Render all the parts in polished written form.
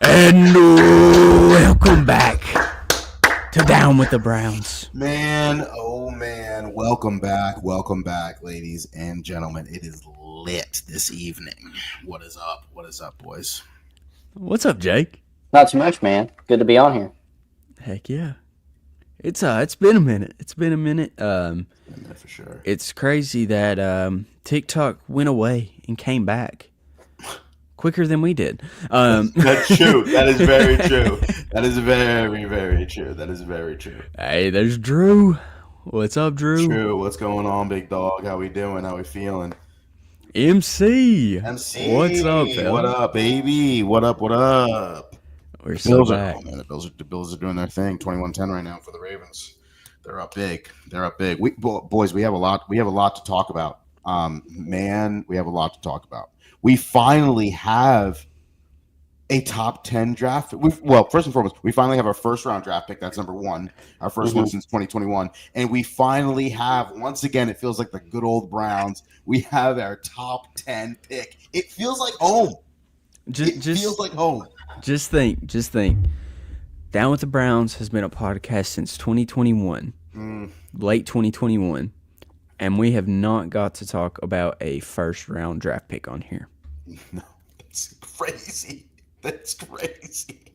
And welcome back to Down with the Browns. Man, oh man, welcome back, ladies and gentlemen. It is lit this evening. What is up? What is up, boys? What's up, Jake? Not too much, man. Good to be on here. Heck yeah. It's been a minute. It's been a minute. For sure. It's crazy that TikTok went away and came back quicker than we did. That's true. That is very true. That is very, very true. That is very true. Hey, there's Drew. What's up, Drew? True. What's going on, big dog? How we doing? How we feeling? MC. What's up, fella? What up, baby? What up? What up? We're so back. The Bills are doing their thing. 21-10 right now for the Ravens. They're up big. Boys, we have a lot to talk about. We have a lot to talk about. We finally have a top 10 draft. First and foremost, we finally have our first round draft pick. That's number one. Our first one since 2021. And we finally have, once again, it feels like the good old Browns. We have our top 10 pick. It feels like home. It feels like home. Just think. Down with the Browns has been a podcast since 2021, late 2021, and we have not got to talk about a first-round draft pick on here. No, it's crazy. That's crazy.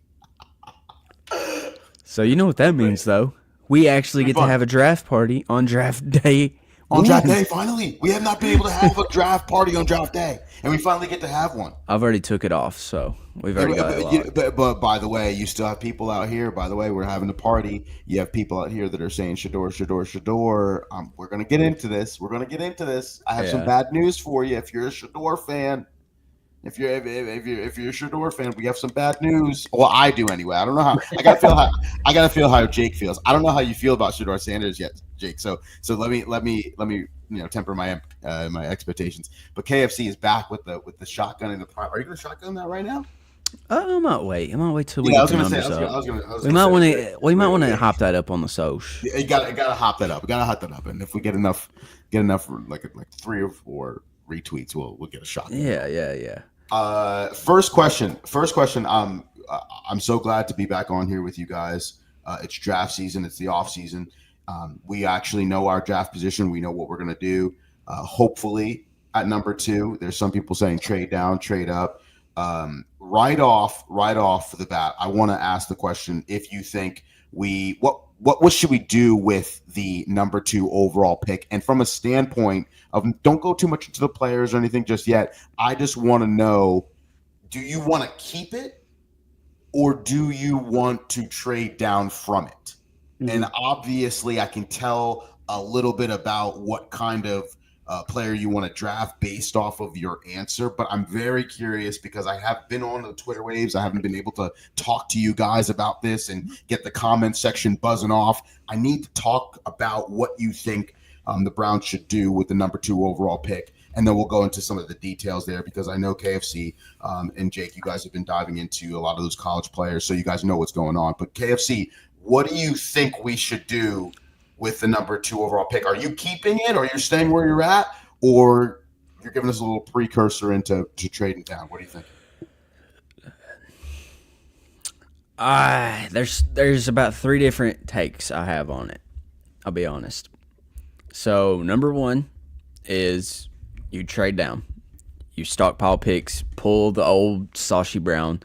So you know what that means, though. We actually get to have a draft party on draft day. Draft day, finally. We have not been able to have a draft party on draft day, and we finally get to have one. I've already took it off, so we've already got it. But by the way, you still have people out here. By the way, we're having a party. You have people out here that are saying Shador. We're going to get into this. I have some bad news for you. If you're a Shador fan, if you're a Shador fan, we have some bad news. Well, I do anyway. I don't know how. I gotta feel how Jake feels. I don't know how you feel about Shador Sanders yet, Jake. So let me temper my expectations. But KFC is back with the shotgun in the prime. Are you gonna shotgun that right now? I might wait till we get the numbers up. We might want to hop that up on the social. You gotta hop that up. And if we get enough like 3 or 4 retweets, we'll get a shot. Yeah. First question. I'm so glad to be back on here with you guys. It's draft season. It's the off season. We actually know our draft position. We know what we're gonna do. Hopefully, at number 2, there's some people saying trade down, trade up. Right off the bat, I want to ask the question: if you think what should we do with the number 2 overall pick? And from a standpoint of, don't go too much into the players or anything just yet. I just want to know, do you want to keep it or do you want to trade down from it? Mm-hmm. And obviously I can tell a little bit about what kind of player you want to draft based off of your answer, but I'm very curious because I have been on the Twitter waves. I haven't been able to talk to you guys about this and get the comment section buzzing off. I need to talk about what you think the Browns should do with the number 2 overall pick, and then we'll go into some of the details there because I know KFC and Jake, you guys have been diving into a lot of those college players, so you guys know what's going on. But KFC, what do you think we should do with the number 2 overall pick? Are you keeping it, or you're staying where you're at, or you're giving us a little precursor into trading down? What do you think? There's about 3 different takes I have on it. I'll be honest. So number 1 is you trade down. You stockpile picks, pull the old Sashi Brown,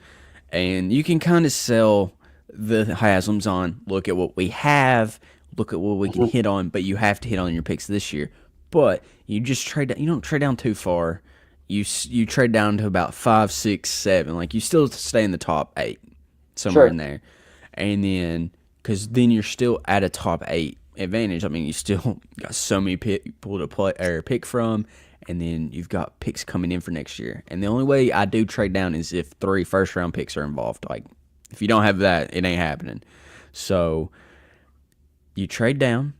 and you can kind of sell the Haslam's on. Look at what we have. Look at what we can hit on, but you have to hit on your picks this year. But you just trade down. You don't trade down too far. You trade down to about 5, 6, 7. Like, you still stay in the top 8, somewhere in there. And then, because then you're still at a top 8 advantage. I mean, you still got so many people to play or pick from, and then you've got picks coming in for next year. And the only way I do trade down is if 3 first-round picks are involved. Like, if you don't have that, it ain't happening. So you trade down,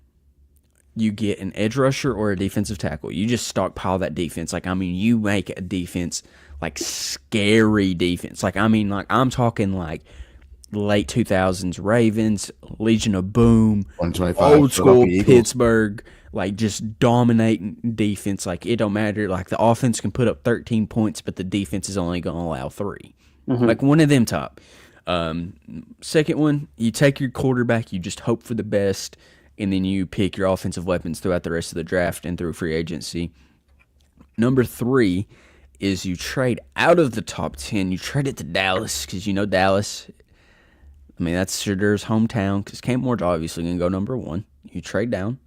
you get an edge rusher or a defensive tackle. You just stockpile that defense. Like, I mean, you make a defense, like, scary defense. Like, I mean, like, I'm talking, like, late 2000s Ravens, Legion of Boom, old school Pittsburgh, like, just dominating defense. Like, it don't matter. Like, the offense can put up 13 points, but the defense is only going to allow 3. like one of them top. Second one, you take your quarterback, you just hope for the best, and then you pick your offensive weapons throughout the rest of the draft and through free agency. Number 3 is you trade out of the top 10. You trade it to Dallas because you know Dallas. I mean, that's Shadir's hometown because Cam Ward's obviously going to go number 1. You trade down.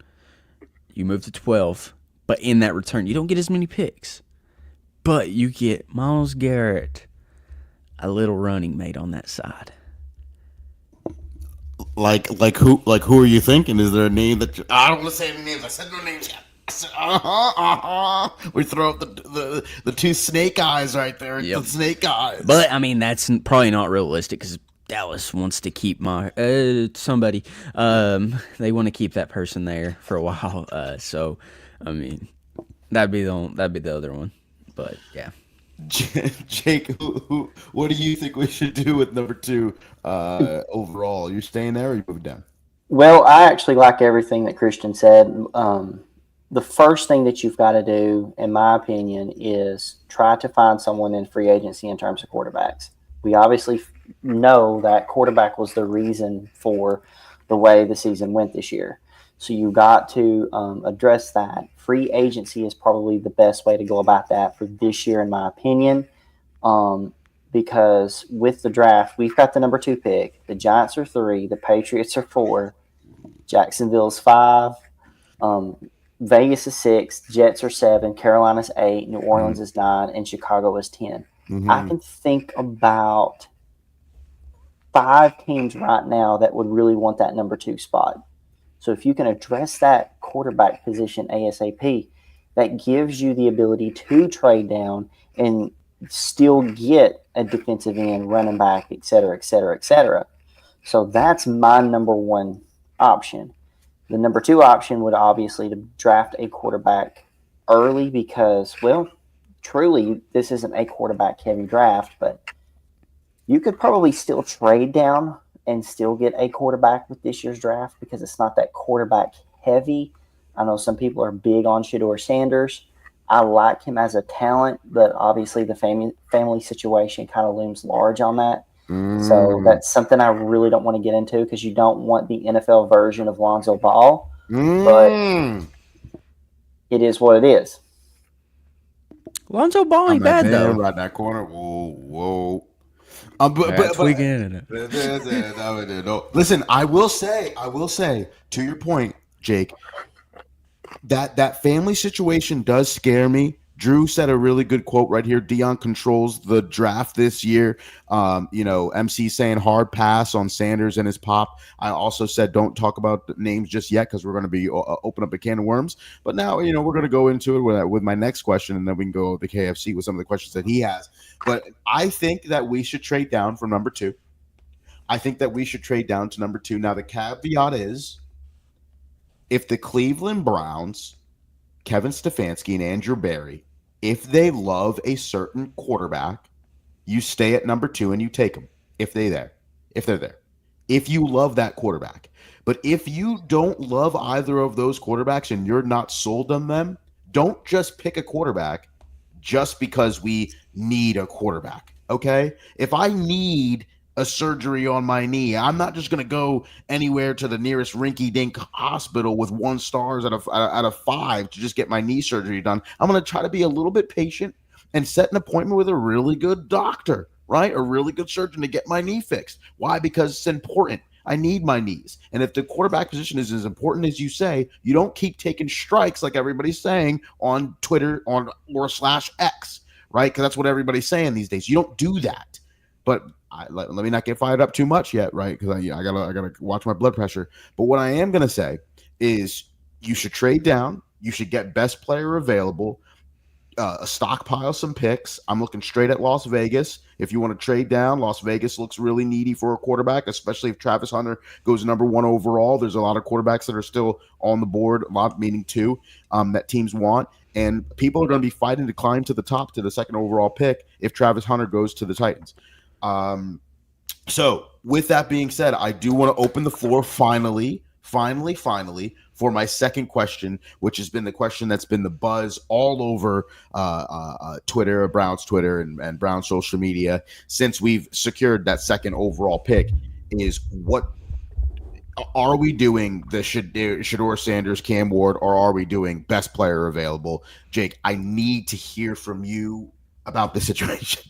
You move to 12. But in that return, you don't get as many picks. But you get Myles Garrett, a little running mate on that side. Like who are you thinking? Is there a name that I don't want to say any names. I said no names yet. We throw up the two snake eyes right there. Yep. The snake eyes. But I mean, that's probably not realistic because Dallas wants to keep somebody. They want to keep that person there for a while. So I mean, that'd be the other one. But yeah. Jake, what do you think we should do with number 2 overall? You staying there or you moving down? Well, I actually like everything that Christian said. The first thing that you've got to do, in my opinion, is try to find someone in free agency in terms of quarterbacks. We obviously know that quarterback was the reason for the way the season went this year. So you got to address that. Free agency is probably the best way to go about that for this year, in my opinion, because with the draft, we've got the number 2 pick. The Giants are 3. The Patriots are 4. Jacksonville's 5. Vegas is 6. Jets are 7. Carolina's 8. New Orleans is 9. And Chicago is 10. Mm-hmm. I can think about 5 teams right now that would really want that number 2 spot. So if you can address that quarterback position ASAP, that gives you the ability to trade down and still get a defensive end, running back, et cetera, et cetera, et cetera. So that's my number 1 option. The number 2 option would obviously to draft a quarterback early because, well, truly, this isn't a quarterback-heavy draft, but you could probably still trade down and still get a quarterback with this year's draft because it's not that quarterback heavy. I know some people are big on Shedeur Sanders. I like him as a talent, but obviously the family situation kind of looms large on that. So that's something I really don't want to get into because you don't want the NFL version of Lonzo Ball. But it is what it is. Lonzo Ball ain't bad though. Right in that corner. Whoa. Listen, I will say, to your point, Jake, that family situation does scare me. Drew said a really good quote right here. Deion controls the draft this year. MC saying hard pass on Sanders and his pop. I also said don't talk about names just yet because we're going to be open up a can of worms. But now, we're going to go into it with my next question, and then we can go to the KFC with some of the questions that he has. But I think that we should trade down from number 2. I think that we should trade down to number 2. Now, the caveat is if the Cleveland Browns, Kevin Stefanski, and Andrew Berry, if they love a certain quarterback, you stay at number 2 and you take them if they're there. If you love that quarterback. But if you don't love either of those quarterbacks and you're not sold on them, don't just pick a quarterback just because we need a quarterback, okay? If I need a surgery on my knee, I'm not just going to go anywhere to the nearest rinky-dink hospital with 1 stars out of 5 to just get my knee surgery done. I'm going to try to be a little bit patient and set an appointment with a really good doctor, right? A really good surgeon to get my knee fixed. Why? Because it's important. I need my knees. And if the quarterback position is as important as you say, you don't keep taking strikes like everybody's saying on Twitter or /X, right? Because that's what everybody's saying these days. You don't do that. But let me not get fired up too much yet, right? Because I gotta watch my blood pressure. But what I am gonna say is you should trade down. You should get best player available. Stockpile some picks. I'm looking straight at Las Vegas. If you want to trade down, Las Vegas looks really needy for a quarterback, especially if Travis Hunter goes number 1 overall. There's a lot of quarterbacks that are still on the board, a lot meaning 2, that teams want. And people are going to be fighting to climb to the top to the 2nd overall pick if Travis Hunter goes to the Titans. So with that being said, I do want to open the floor finally finally, for my second question, which has been the question that's been the buzz all over Twitter, Browns Twitter, and Browns social media since we've secured that second overall pick, is what are we doing? The Shador Sanders, Cam Ward, or are we doing best player available? Jake, I need to hear from you about the situation.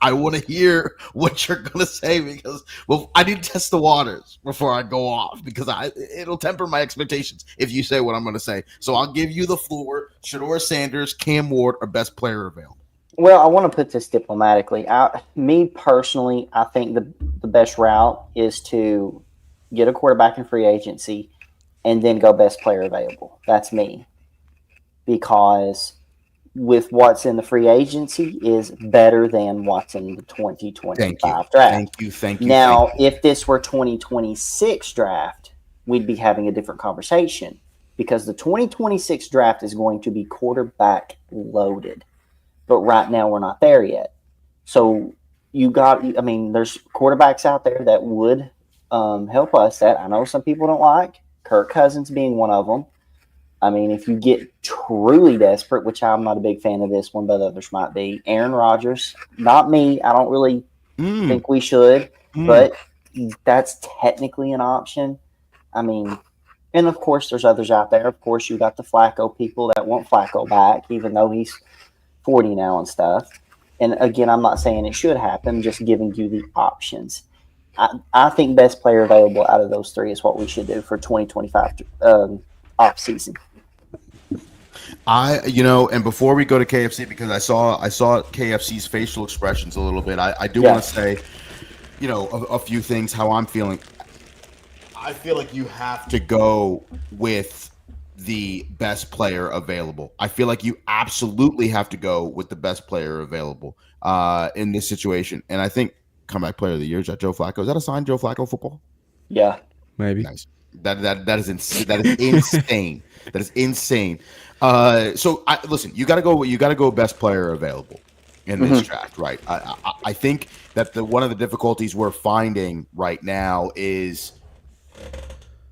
I want to hear what you're going to say because, well, I need to test the waters before I go off because it'll temper my expectations if you say what I'm going to say. So I'll give you the floor. Shador Sanders, Cam Ward, or best player available? Well, I want to put this diplomatically. Me personally, I think the best route is to get a quarterback in free agency and then go best player available. That's me. Because with what's in the free agency is better than what's in the 2025 draft. Thank you. Now, if this were 2026 draft, we'd be having a different conversation because the 2026 draft is going to be quarterback loaded. But right now we're not there yet. So there's quarterbacks out there that would help us that I know some people don't like, Kirk Cousins being one of them. I mean, if you get truly desperate, which I'm not a big fan of this one, but others might be, Aaron Rodgers, not me. I don't really think we should, but that's technically an option. I mean, and of course there's others out there. Of course, you got the Flacco people that want Flacco back, even though he's 40 now and stuff. And again, I'm not saying it should happen, just giving you the options. I think best player available out of those three is what we should do for 2025 off season. And before we go to KFC, because I saw KFC's facial expressions a little bit, I do want to say, a few things, how I'm feeling. I feel like you have to go with the best player available. I feel like you absolutely have to go with the best player available in this situation. And I think comeback player of the year is that Joe Flacco. Is that a sign, Joe Flacco football? Yeah, maybe. Nice. That is insane. That is insane. So listen, you got to go best player available in this draft, right? I think that one of the difficulties we're finding right now is,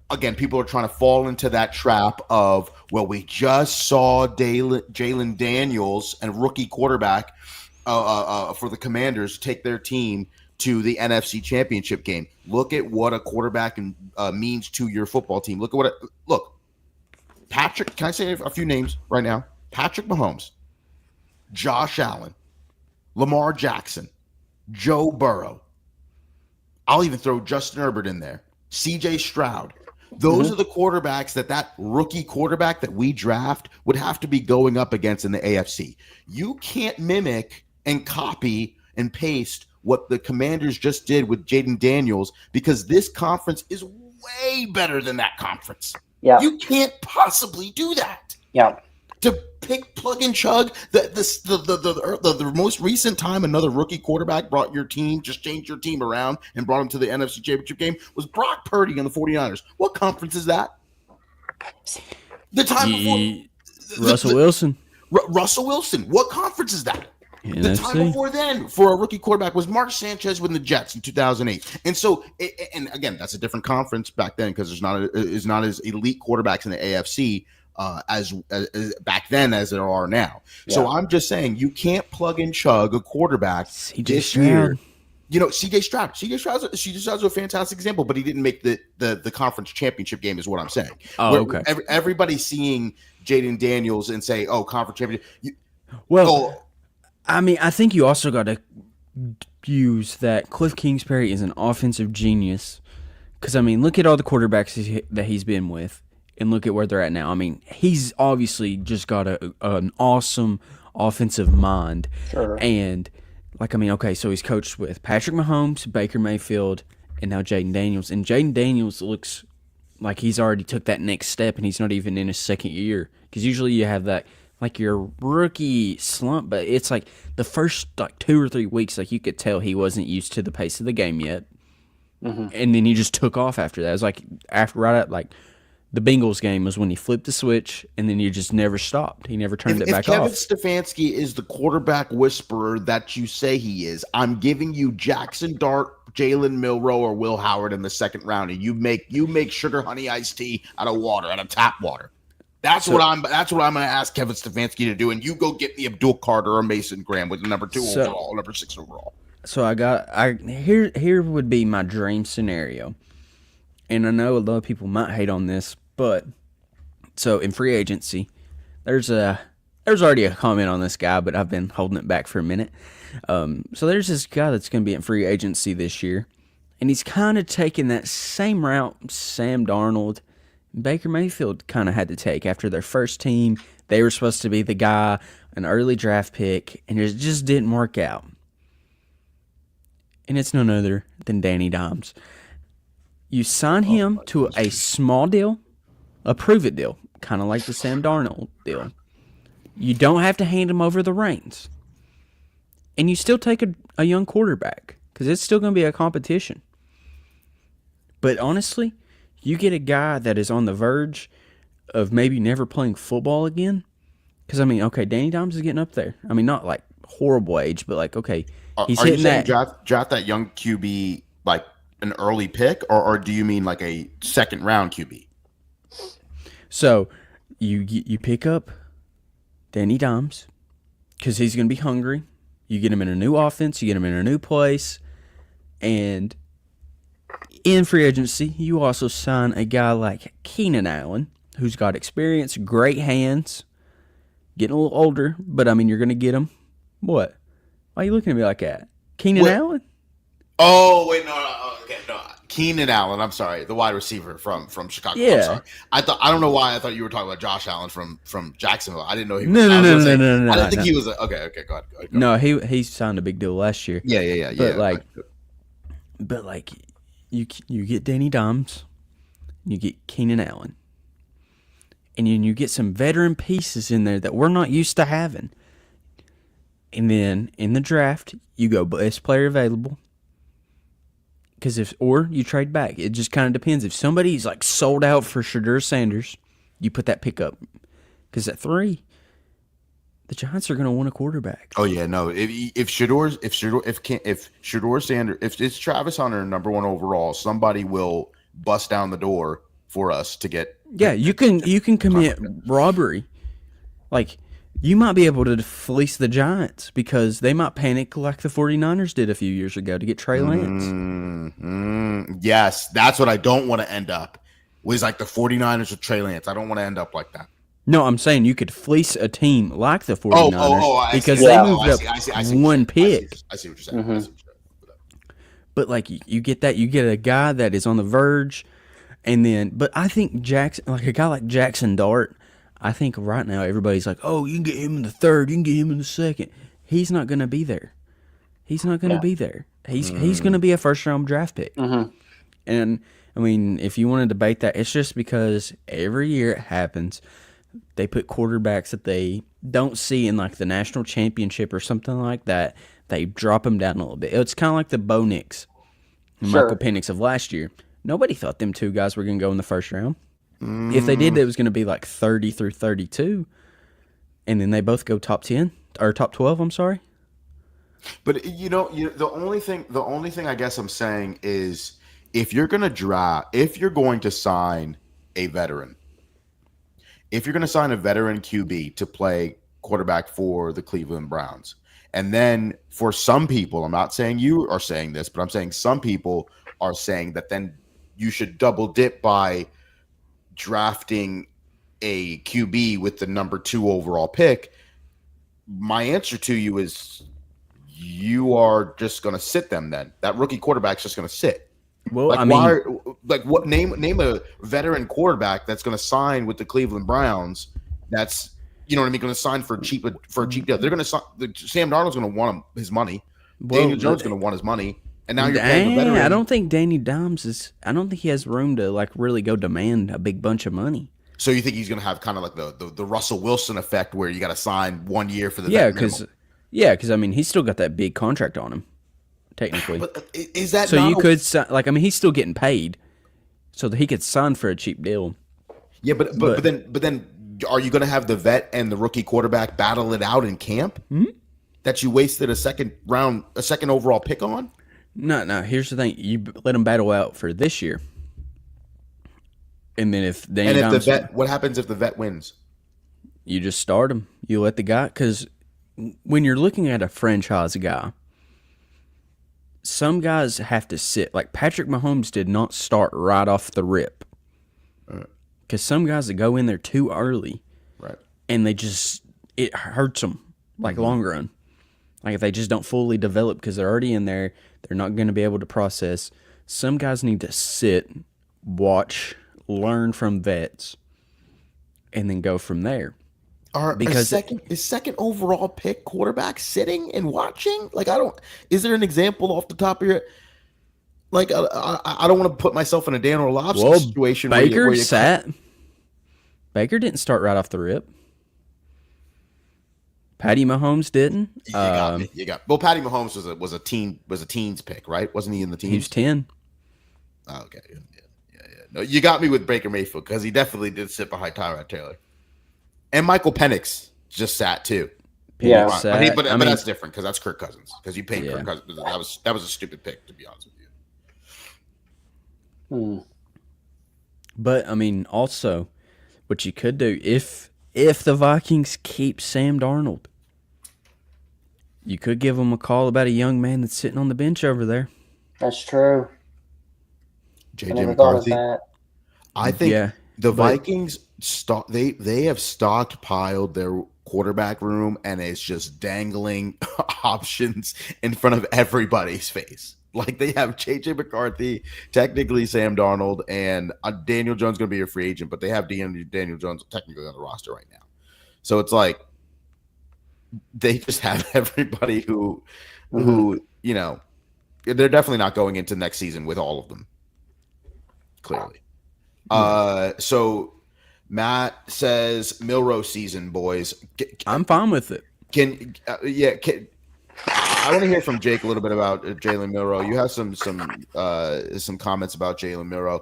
again, people are trying to fall into that trap of, well, we just saw Jalen Daniels and rookie quarterback for the Commanders take their team to the NFC Championship game. Look at what a quarterback means to your football team. Look, Patrick, can I say a few names right now? Patrick Mahomes, Josh Allen, Lamar Jackson, Joe Burrow. I'll even throw Justin Herbert in there. CJ Stroud. Those are the quarterbacks that rookie quarterback that we draft would have to be going up against in the AFC. You can't mimic and copy and paste what the Commanders just did with Jaden Daniels because this conference is way better than that conference. Yeah. You can't possibly do that. Yeah. To pick, plug, and chug, the most recent time another rookie quarterback brought your team, just changed your team around and brought them to the NFC Championship game was Brock Purdy and the 49ers. What conference is that? The time before. Russell Wilson. Russell Wilson. What conference is that? NFC. The time before then for a rookie quarterback was Mark Sanchez with the Jets in 2008. And so, and again, that's a different conference back then because there's not as elite quarterbacks in the AFC as back then as there are now. Yeah. So I'm just saying you can't plug and chug a quarterback this year. CJ Stroud. CJ Stroud's a fantastic example, but he didn't make the conference championship game is what I'm saying. Oh, okay. Everybody's seeing Jaden Daniels and say, oh, conference championship. I mean, I think you also got to use that Cliff Kingsbury is an offensive genius. Because, I mean, look at all the quarterbacks that he's been with and look at where they're at now. I mean, he's obviously just got an awesome offensive mind. Sure. And, so he's coached with Patrick Mahomes, Baker Mayfield, and now Jaden Daniels. And Jaden Daniels looks like he's already took that next step and he's not even in his second year. Because usually you have that, your rookie slump, but it's like the first 2 or 3 weeks, you could tell he wasn't used to the pace of the game yet. And then he just took off after that. It was The Bengals game was when he flipped the switch, and then you just never stopped. He never turned it back Kevin off. Stefanski is the quarterback whisperer that you say he is, I'm giving you Jackson Dart, Jalen Milroe, or Will Howard in the second round, and you make sugar honey iced tea out of tap water. That's what I'm going to ask Kevin Stefanski to do, and you go get me Abdul Carter or Mason Graham with number 2 overall, number 6 overall. So here would be my dream scenario. And I know a lot of people might hate on this, but so in free agency, there's already a comment on this guy, but I've been holding it back for a minute. So there's this guy that's going to be in free agency this year, and he's kind of taking that same route Sam Darnold, Baker Mayfield kind of had to take after their first team. They were supposed to be the guy, an early draft pick, and it just didn't work out. And it's none other than Danny Dimes. You sign him to a small deal, a prove-it deal, kind of like the Sam Darnold deal. You don't have to hand him over the reins. And you still take a young quarterback, because it's still going to be a competition. But honestly, you get a guy that is on the verge of maybe never playing football again. Because, I mean, okay, Danny Dimes is getting up there. I mean, not like horrible age, but like, okay, he's hitting that. Draft that young QB like an early pick, or do you mean like a second round QB? So you pick up Danny Dimes because he's going to be hungry. You get him in a new offense. You get him in a new place. And in free agency, you also sign a guy like Keenan Allen, who's got experience, great hands, getting a little older. But, I mean, you're going to get him. What? Why are you looking at me like that? Keenan Allen? Oh, wait, no. Keenan Allen, I'm sorry, the wide receiver from Chicago. Yeah. I'm sorry. I don't know why I thought you were talking about Josh Allen from Jacksonville. I didn't know he was. No. I didn't think he was. Okay, go ahead. No, he signed a big deal last year. Yeah. But like, you get Danny Dimes, you get Keenan Allen, and then you get some veteran pieces in there that we're not used to having. And then in the draft, you go best player available. Or you trade back. It just kind of depends. If somebody's like sold out for Shadur Sanders, you put that pick up. Because at 3, the Giants are going to want a quarterback. Oh yeah, no. If Shadur Sanders, if it's Travis Hunter number 1 overall, somebody will bust down the door for us to get. Yeah, you can commit robbery. Like, you might be able to fleece the Giants because they might panic like the 49ers did a few years ago to get Trey Lance. Yes, that's what I don't want to end up. Was like the 49ers with Trey Lance. I don't want to end up like that. No, I'm saying you could fleece a team like the 49ers because they moved up one pick. I see what you're saying. Mm-hmm. But like you get that, you get a guy that is on the verge, but I think a guy like Jackson Dart, I think right now everybody's like, oh, you can get him in the 3rd, you can get him in the 2nd. He's not going to be there. He's not going to be there. He's going to be a first-round draft pick. Mm-hmm. And, I mean, if you want to debate that, it's just because every year it happens. They put quarterbacks that they don't see in, like, the national championship or something like that. They drop them down a little bit. It's kind of like the Bo Nix and Michael Penix of last year. Nobody thought them 2 guys were going to go in the first round. If they did, it was going to be like 30 through 32, and then they both go top 10 or top 12. I'm sorry, but the only thing I guess I'm saying is if you're going to sign a veteran, if you're going to sign a veteran QB to play quarterback for the Cleveland Browns, and then for some people, I'm not saying you are saying this, but I'm saying some people are saying that then you should double dip by drafting a QB with the number 2 overall pick. My answer to you is you are just going to sit them then. That rookie quarterback's just going to sit. Well, name a veteran quarterback that's going to sign with the Cleveland Browns that's, going to sign for a cheap deal. They're going to sign. Sam Darnold's going to want his money. Daniel Jones is going to want his money. And now you're paying a veteran. I don't think Danny Dimes I don't think he has room to like really go demand a big bunch of money. So you think he's going to have kind of like the Russell Wilson effect where you got to sign 1 year for the because I mean he's still got that big contract on him, technically. But is that so? You could sign, he's still getting paid, so that he could sign for a cheap deal. Yeah, but then are you going to have the vet and the rookie quarterback battle it out in camp? That you wasted a second overall pick on? No. Here's the thing: you let them battle out for this year, and then if Danny Thompson, what happens if the vet wins? you just start him. You let the guy, because when you're looking at a franchise guy, some guys have to sit. Like Patrick Mahomes did not start right off the rip, because some guys that go in there too early, Right, and it hurts them like long run. Like if they just don't fully develop because they're already in there, they're not going to be able to process. Some guys need to sit, watch, learn from vets, and then go from there. Because is second overall pick quarterback sitting and watching? Like is there an example off the top of your? Like I don't want to put myself in a Dan Orlovsky situation. Baker sat. Baker didn't start right off the rip. Patty Mahomes didn't. You got me. Well, Patty Mahomes was a teens pick, right? Wasn't he in the teens? He was 10. Oh, okay. Yeah. No, you got me with Baker Mayfield because he definitely did sit behind Tyrod Taylor, and Michael Penix just sat too. Yeah, but that's different because that's Kirk Cousins. Because you paid Kirk Cousins. That was a stupid pick, to be honest with you. But I mean, also, what you could do if the Vikings keep Sam Darnold, you could give them a call about a young man that's sitting on the bench over there. That's true. JJ McCarthy. I think the Vikings they have stockpiled their quarterback room, and it's just dangling options in front of everybody's face. Like they have JJ McCarthy, technically Sam Darnold, and Daniel Jones going to be a free agent, but they have Daniel Jones technically on the roster right now. So it's like they just have everybody who you know, they're definitely not going into next season with all of them. Clearly. So Matt says Milroe season, boys. I'm fine with it. I want to hear from Jake a little bit about Jalen Milroe. You have some comments about Jalen Milroe.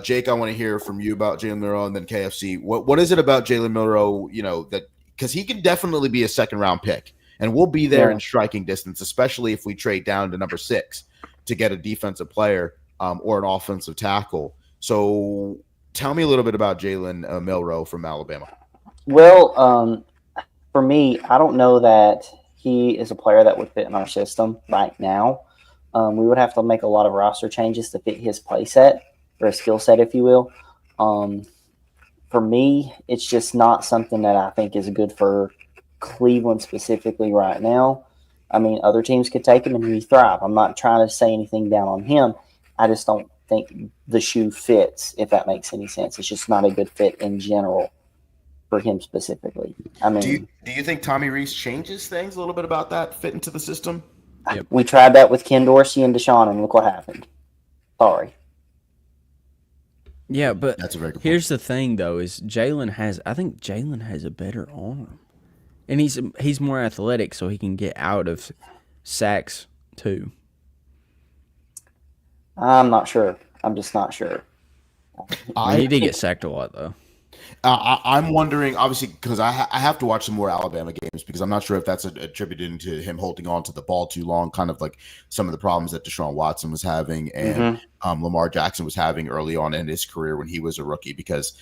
Jake, I want to hear from you about Jalen Milroe, and then KFC. What is it about Jalen Milroe? You know that because he can definitely be a second round pick, and we'll be there in striking distance, especially if we trade down to number 6 to get a defensive player or an offensive tackle. So tell me a little bit about Jalen Milroe from Alabama. Well, for me, I don't know that he is a player that would fit in our system right now. We would have to make a lot of roster changes to fit his play set or skill set, if you will. For me, it's just not something that I think is good for Cleveland specifically right now. I mean, other teams could take him and he thrive. I'm not trying to say anything down on him. I just don't think the shoe fits, if that makes any sense. It's just not a good fit in general for him specifically. I mean, do you think Tommy Rees changes things a little bit about that fit into the system? Yep. We tried that with Ken Dorsey and Deshaun, and look what happened. Sorry. Yeah, but that's a very good here's the thing, though, is I think Jalen has a better arm. And he's more athletic, so he can get out of sacks, too. I'm not sure. I'm just not sure. He did get sacked a lot, though. I'm wondering, obviously, because I have to watch some more Alabama games because I'm not sure if that's attributed to him holding on to the ball too long, kind of like some of the problems that Deshaun Watson was having and Lamar Jackson was having early on in his career when he was a rookie. Because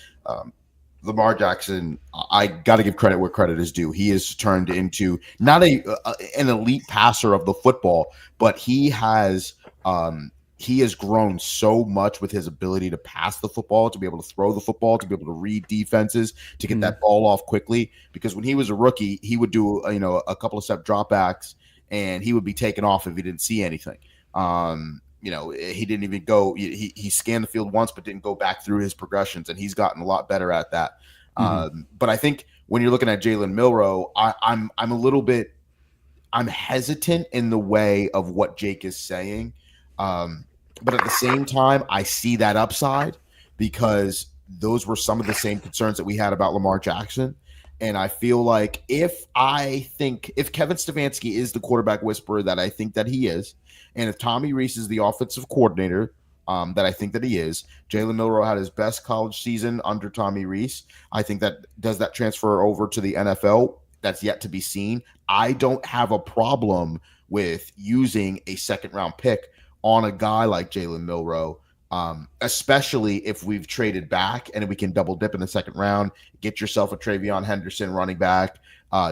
Lamar Jackson, I got to give credit where credit is due. He has turned into not an elite passer of the football, but he has grown so much with his ability to pass the football, to be able to throw the football, to be able to read defenses, to get that ball off quickly. Because when he was a rookie, he would do a couple of step dropbacks and he would be taken off if he didn't see anything. He didn't even go. He scanned the field once, but didn't go back through his progressions, and he's gotten a lot better at that. But I think when you're looking at Jalen Milroe, I'm hesitant in the way of what Jake is saying. But at the same time, I see that upside because those were some of the same concerns that we had about Lamar Jackson. And I feel like if Kevin Stefanski is the quarterback whisperer that I think that he is, and if Tommy Rees is the offensive coordinator that I think that he is. Jalen Milroe had his best college season under Tommy Rees. I think that does that transfer over to the NFL? That's yet to be seen. I don't have a problem with using a second-round pick on a guy like Jalen Milroe, especially if we've traded back and we can double dip in the second round, get yourself a Travion Henderson running back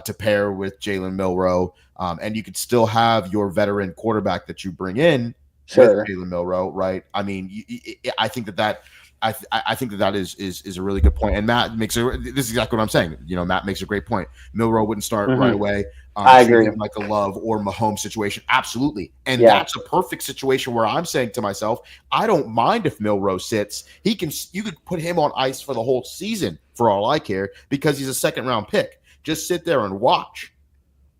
to pair with Jalen Milroe, and you could still have your veteran quarterback that you bring in with Jalen Milroe, right? I mean, I think that I think that is a really good point. And Matt makes this is exactly what I'm saying. Matt makes a great point. Milroe wouldn't start right away. I agree. Like a Love or Mahomes situation. Absolutely. And that's a perfect situation where I'm saying to myself, I don't mind if Milroe sits. You could put him on ice for the whole season for all I care, because he's a second round pick. Just sit there and watch.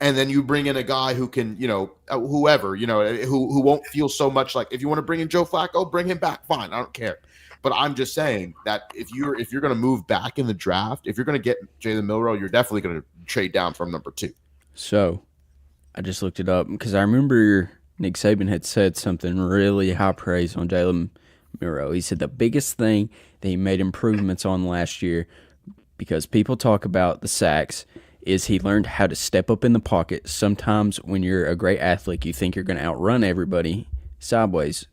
And then you bring in a guy who can, whoever, who won't feel so much like, if you want to bring in Joe Flacco, bring him back. Fine. I don't care. But I'm just saying that if you're going to move back in the draft, if you're going to get Jalen Milroe, you're definitely going to trade down from number 2. So I just looked it up because I remember Nick Saban had said something really high praise on Jalen Milroe. He said the biggest thing that he made improvements on last year, because people talk about the sacks, is he learned how to step up in the pocket. Sometimes when you're a great athlete, you think you're going to outrun everybody sideways.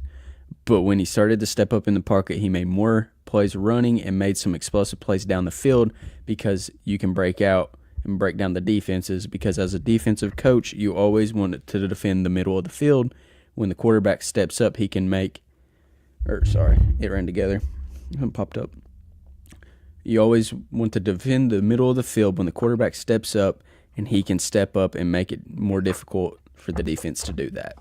But when he started to step up in the pocket, he made more plays running and made some explosive plays down the field, because you can break out and break down the defenses, because as a defensive coach, you always want to defend the middle of the field. When the quarterback steps up, he can make – it ran together. It popped up. You always want to defend the middle of the field when the quarterback steps up, and he can step up and make it more difficult for the defense to do that.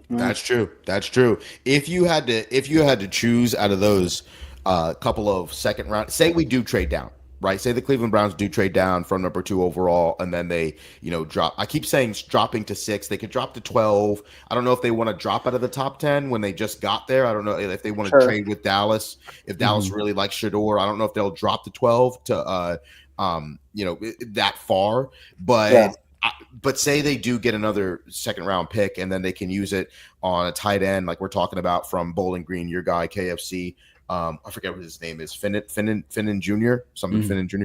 That's true. That's true. If you had to choose out of those couple of second round, say we do trade down, right? Say the Cleveland Browns do trade down from number 2 overall, and then they, drop. I keep saying dropping to 6. They could drop to 12. I don't know if they want to drop out of the top 10 when they just got there. I don't know if they want to trade with Dallas. If Dallas really likes Shador, I don't know if they'll drop to 12 to that far. But but say they do get another second round pick, and then they can use it on a tight end, like we're talking about from Bowling Green, your guy KFC. I forget what his name is, Finnan Jr. Finnan Jr.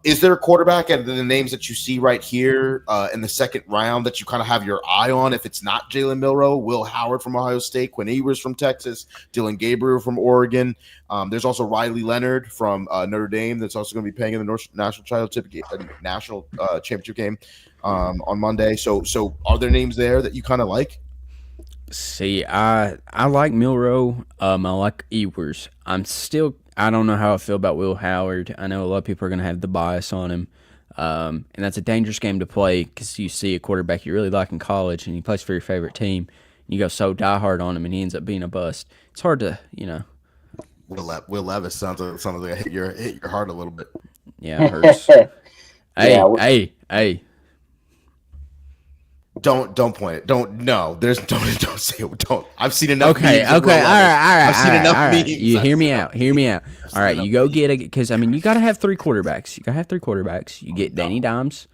Is there a quarterback and the names that you see right here in the second round that you kind of have your eye on? If it's not Jalen Milroe, Will Howard from Ohio State, Quinn Ewers from Texas, Dylan Gabriel from Oregon. There's also Riley Leonard from Notre Dame that's also going to be playing in the national championship game on Monday. So are there names there that you kind of like? See, I like Milroe. I like Ewers. I don't know how I feel about Will Howard. I know a lot of people are going to have the bias on him. And that's a dangerous game to play, because you see a quarterback you really like in college and he plays for your favorite team. And you go so diehard on him and he ends up being a bust. It's hard to, Will Levis sounds like hit your heart a little bit. Yeah, it hurts. Hey. Don't point it. Don't say it. Don't. I've seen enough. Okay. All right. I've seen enough memes. You hear me out. All right, you go get because you got to have 3 quarterbacks. You get Danny Dimes,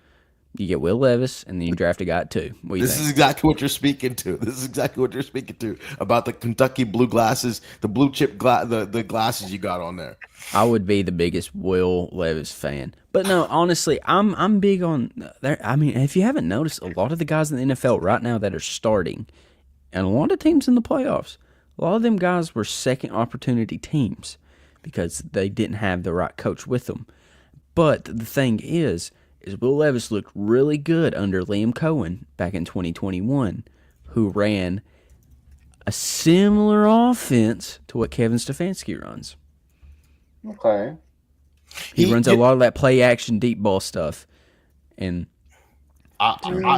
you get Will Levis, and then you draft a guy too. This is exactly what you're speaking to. About the Kentucky blue glasses, the blue chip the glasses you got on there. I would be the biggest Will Levis fan. But no, honestly, I'm big on there. I mean, if you haven't noticed, a lot of the guys in the NFL right now that are starting, and a lot of teams in the playoffs, a lot of them guys were second opportunity teams because they didn't have the right coach with them. But the thing is Will Levis looked really good under Liam Cohen back in 2021, who ran a similar offense to what Kevin Stefanski runs. Okay. He runs a lot of that play action deep ball stuff. And I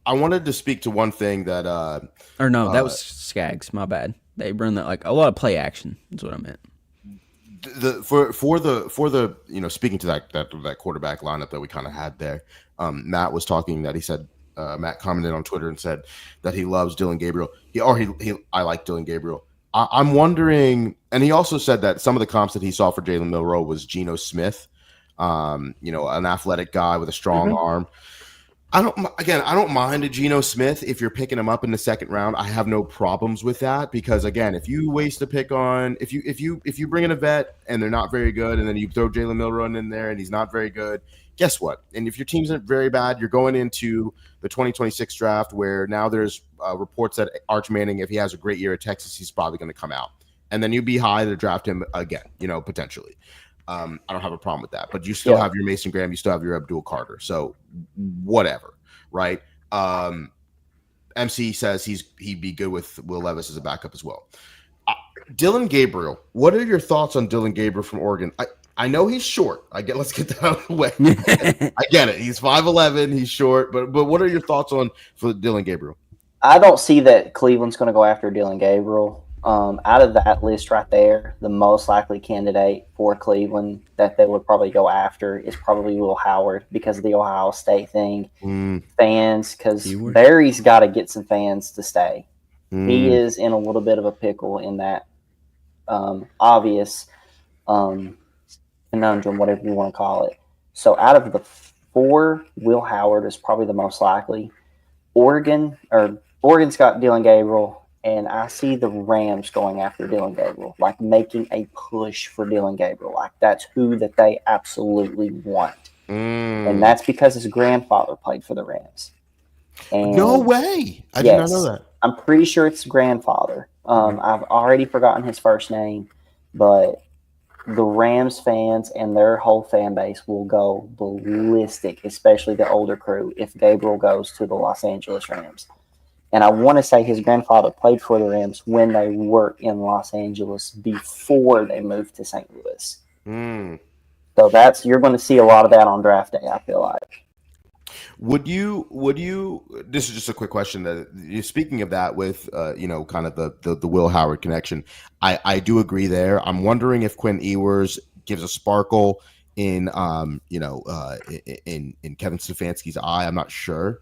wanted to speak to one thing that that was Skaggs, my bad. They run that like a lot of play action is what I meant. For the speaking to that quarterback lineup that we kind of had there, Matt was talking that he said Matt commented on Twitter and said that he loves Dylan Gabriel. I like Dylan Gabriel. I'm wondering, and he also said that some of the comps that he saw for Jalen Milroe was Geno Smith, an athletic guy with a strong arm. I don't mind a Geno Smith if you're picking him up in the second round. I have no problems with that because again, if you waste a pick on if you bring in a vet and they're not very good, and then you throw Jalen Milroe in there and he's not very good, guess what? And if your team's very bad, you're going into the 2026 draft where now there's reports that Arch Manning, if he has a great year at Texas, he's probably going to come out, and then you'd be high to draft him again, potentially. I don't have a problem with that, but you still have your Mason Graham, you still have your Abdul Carter, so whatever, right? MC says he'd be good with Will Levis as a backup as well. Dylan Gabriel, what are your thoughts on Dylan Gabriel from Oregon? I know he's short. Let's get that out of the way. I get it. He's 5'11", he's short, but what are your thoughts for Dylan Gabriel? I don't see that Cleveland's going to go after Dylan Gabriel. Out of that list right there, the most likely candidate for Cleveland that they would probably go after is probably Will Howard because of the Ohio State thing. Fans, because Barry's got to get some fans to stay. He is in a little bit of a pickle in that obvious conundrum, whatever you want to call it. So out of the four, Will Howard is probably the most likely. Oregon's got Dylan Gabriel. And I see the Rams going after Dylan Gabriel, like making a push for Dylan Gabriel. Like that's who that they absolutely want. And that's because his grandfather played for the Rams. And no way. I did not know that. I'm pretty sure it's grandfather. I've already forgotten his first name, but the Rams fans and their whole fan base will go ballistic, especially the older crew, if Gabriel goes to the Los Angeles Rams. And I want to say his grandfather played for the Rams when they were in Los Angeles before they moved to St. Louis. So you're going to see a lot of that on draft day, I feel like. Would you this is just a quick question that you're speaking of that with kind of the Will Howard connection. I do agree there. I'm wondering if Quinn Ewers gives a sparkle in Kevin Stefanski's eye. I'm not sure.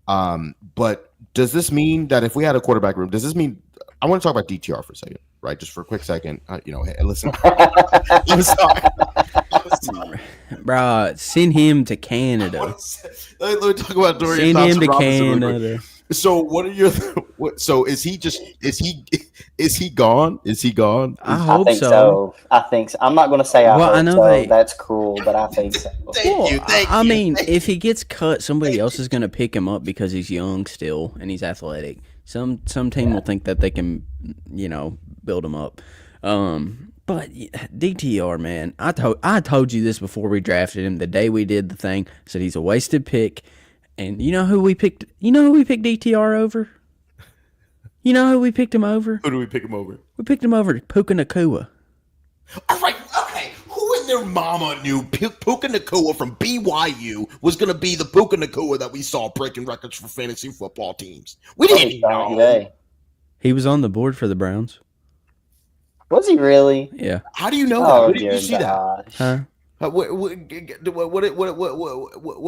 But does this mean that if we had a quarterback room, does this mean I want to talk about DTR for a second, right? Just for a quick second. Hey, listen. I'm sorry. Bro, send him to Canada. Let me talk about Dorian Send him to Thompson-Robinson Canada. So what are your so is he gone? Is he gone? I think so. I think so. I'm not going to say I know so. That's cruel, but I think so. Thank you. I mean, if he gets cut, somebody else is going to pick him up because he's young still and he's athletic. Some team will think that they can, build him up. But DTR, man, I told you this before we drafted him. The day we did the thing, said he's a wasted pick. And you know who we picked? You know who we picked DTR over? You know who we picked him over? Who do we pick him over? We picked him over Puka Nacua. All right, okay. Who in their mama knew Puka Nacua from BYU was going to be the Puka Nacua that we saw breaking records for fantasy football teams? We didn't know. He was on the board for the Browns. Was he really? Yeah. How do you know that? Where did you see that? Huh? What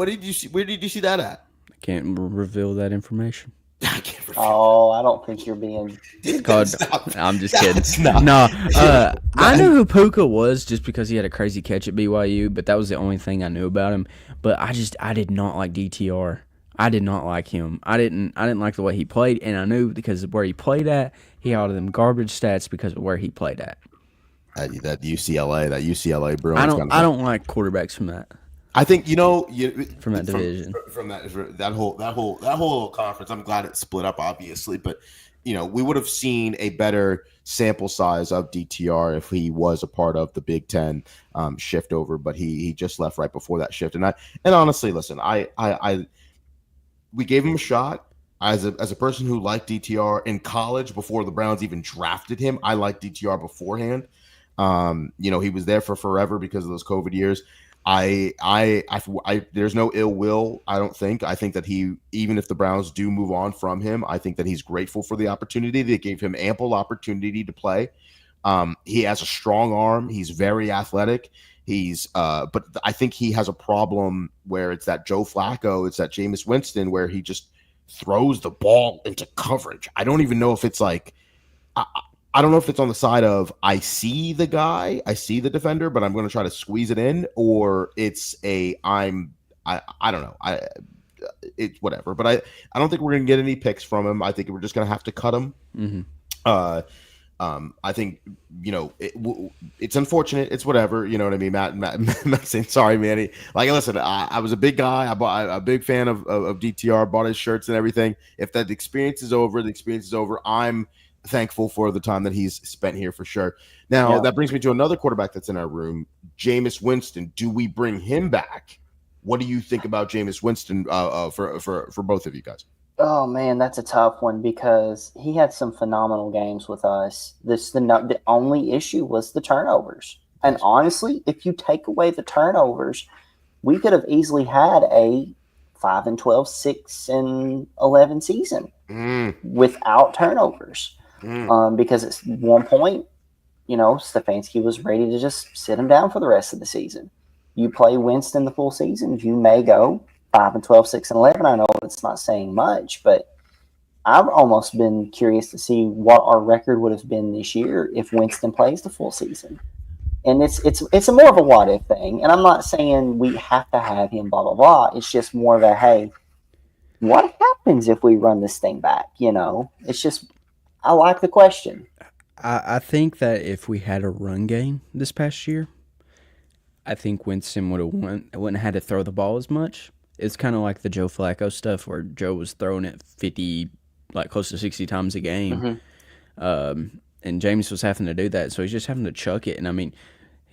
did you see? Where did you see that at? I can't reveal that information. I can't reveal. Oh, I don't think you're being. I'm just kidding. No, I knew who Puka was just because he had a crazy catch at BYU, but that was the only thing I knew about him. But I did not like DTR. I did not like him. I didn't like the way he played, and I knew because of where he played at, he had all of them garbage stats because of where he played at. That UCLA bro. I don't like quarterbacks from that. I think from that division, from that whole conference. I'm glad it split up, obviously, but we would have seen a better sample size of DTR if he was a part of the Big Ten shift over. But he just left right before that shift, and honestly, listen, we gave him a shot. As a person who liked DTR in college before the Browns even drafted him, I liked DTR beforehand. He was there for forever because of those COVID years. There's no ill will. I don't think. I think that even if the Browns do move on from him, I think that he's grateful for the opportunity. They gave him ample opportunity to play. He has a strong arm. He's very athletic. But I think he has a problem where it's that Joe Flacco, it's that Jameis Winston, where he just throws the ball into coverage. I don't even know if it's like, I don't know if it's on the side of I see the guy, I see the defender, but I'm going to try to squeeze it in, or it's I don't know. it's whatever. But I don't think we're going to get any picks from him. I think we're just going to have to cut him. Mm-hmm. I think, it's unfortunate. It's whatever. You know what I mean? Matt saying, sorry, Manny. Like, listen, I was a big guy. A big fan of DTR, bought his shirts and everything. If that experience is over, the experience is over. I'm thankful for the time that he's spent here for sure. Now, that brings me to another quarterback that's in our room, Jameis Winston. Do we bring him back? What do you think about Jameis Winston for both of you guys? Oh man, that's a tough one because he had some phenomenal games with us. The only issue was the turnovers. And honestly, if you take away the turnovers, we could have easily had a 5-12, 6-11 season without turnovers. Because at one point, Stefanski was ready to just sit him down for the rest of the season. You play Winston the full season, you may go 5-12, 6-11. I know it's not saying much, but I've almost been curious to see what our record would have been this year if Winston plays the full season. And it's a more of a what if thing. And I'm not saying we have to have him, blah, blah, blah. It's just more of a, hey, what happens if we run this thing back? It's just, I like the question. I think that if we had a run game this past year, I think Winston wouldn't have had to throw the ball as much. It's kind of like the Joe Flacco stuff where Joe was throwing it 50, like close to 60 times a game. And James was having to do that, so he's just having to chuck it. And, I mean,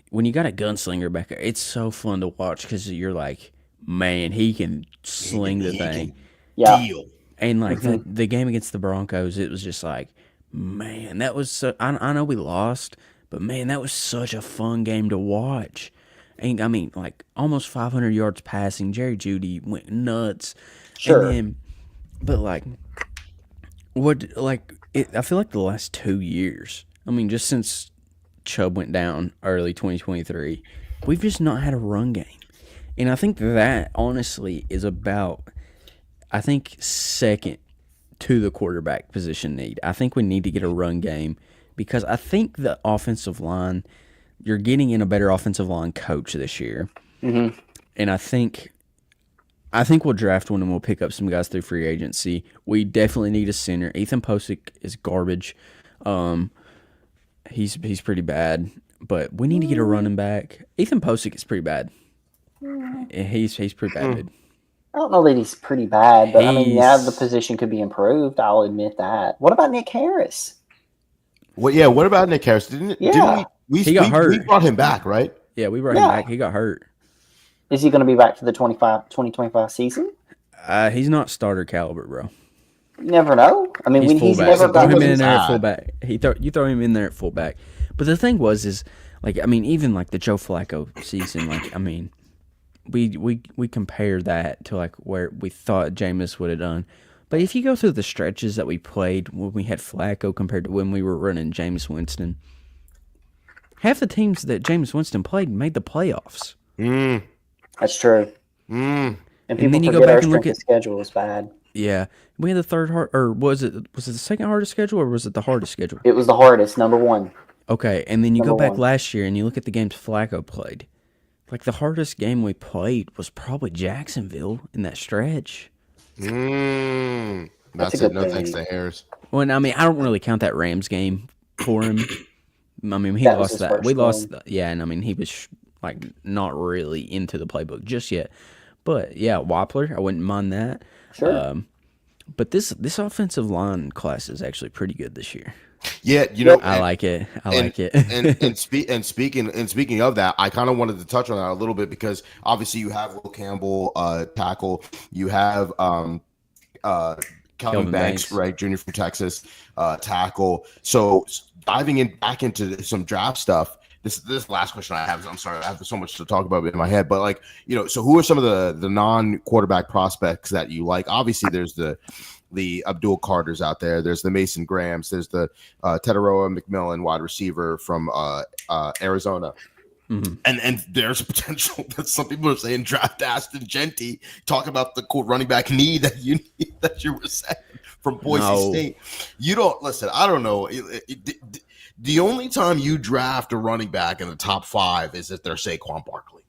when you got a gunslinger back there, it's so fun to watch because you're like, man, he can sling the thing. Deal. And, like, the game against the Broncos, it was just like, man, that was so – I know we lost, but, man, that was such a fun game to watch. And I mean, like, almost 500 yards passing. Jerry Jeudy went nuts. Sure. And then, but, like, I feel like the last 2 years, I mean, just since Chubb went down early 2023, we've just not had a run game. And I think that, honestly, is about, I think, second to the quarterback position need. I think we need to get a run game because I think the offensive line – you're getting in a better offensive line coach this year. And I think we'll draft one and we'll pick up some guys through free agency. We definitely need a center. Ethan Posick is garbage. He's pretty bad, but we need to get a running back. Ethan Posick is pretty bad. He's pretty bad, dude. I don't know that he's pretty bad, but the position could be improved. I'll admit that. What about Nick Harris? What about Nick Harris? Didn't we got hurt. We brought him back, right? Yeah, we brought him back. He got hurt. Is he going to be back for the 2025 season? He's not starter caliber, bro. You never know. I mean, he's never throw him in there at fullback. You throw him in there at fullback. But the thing is like, I mean, even like the Joe Flacco season, like, I mean, we compare that to like where we thought Jameis would have done. But if you go through the stretches that we played when we had Flacco compared to when we were running Jameis Winston, half the teams that Jameis Winston played made the playoffs. That's true. And then you go back and look at schedule is bad. Yeah, we had the third hard, or was it the second hardest schedule, or was it the hardest schedule? It was the hardest, number one. Okay, and then you go back last year and you look at the games Flacco played. Like the hardest game we played was probably Jacksonville in that stretch. That's it. No thanks to Harris. Well, I mean, I don't really count that Rams game for him. I mean, he lost that. We lost. And I mean, he was like not really into the playbook just yet. But yeah, Wappler, I wouldn't mind that. Sure. But this offensive line class is actually pretty good this year. Yeah, I like it. And speaking of that, I kind of wanted to touch on that a little bit because obviously you have Will Campbell, tackle. You have Kelvin Banks, right, junior from Texas, tackle. So diving back into some draft stuff. This last question I have. I'm sorry, I have so much to talk about in my head, but like, so who are some of the non-quarterback prospects that you like? Obviously, there's the Abdul Carters out there. There's the Mason Grahams. There's the Teteroa McMillan, wide receiver from Arizona. Mm-hmm. And there's a potential that some people are saying draft Aston Genty. Talk about the cool running back need that you were saying from Boise State. You don't listen. I don't know. The only time you draft a running back in the top 5 is if they're Saquon Barkley.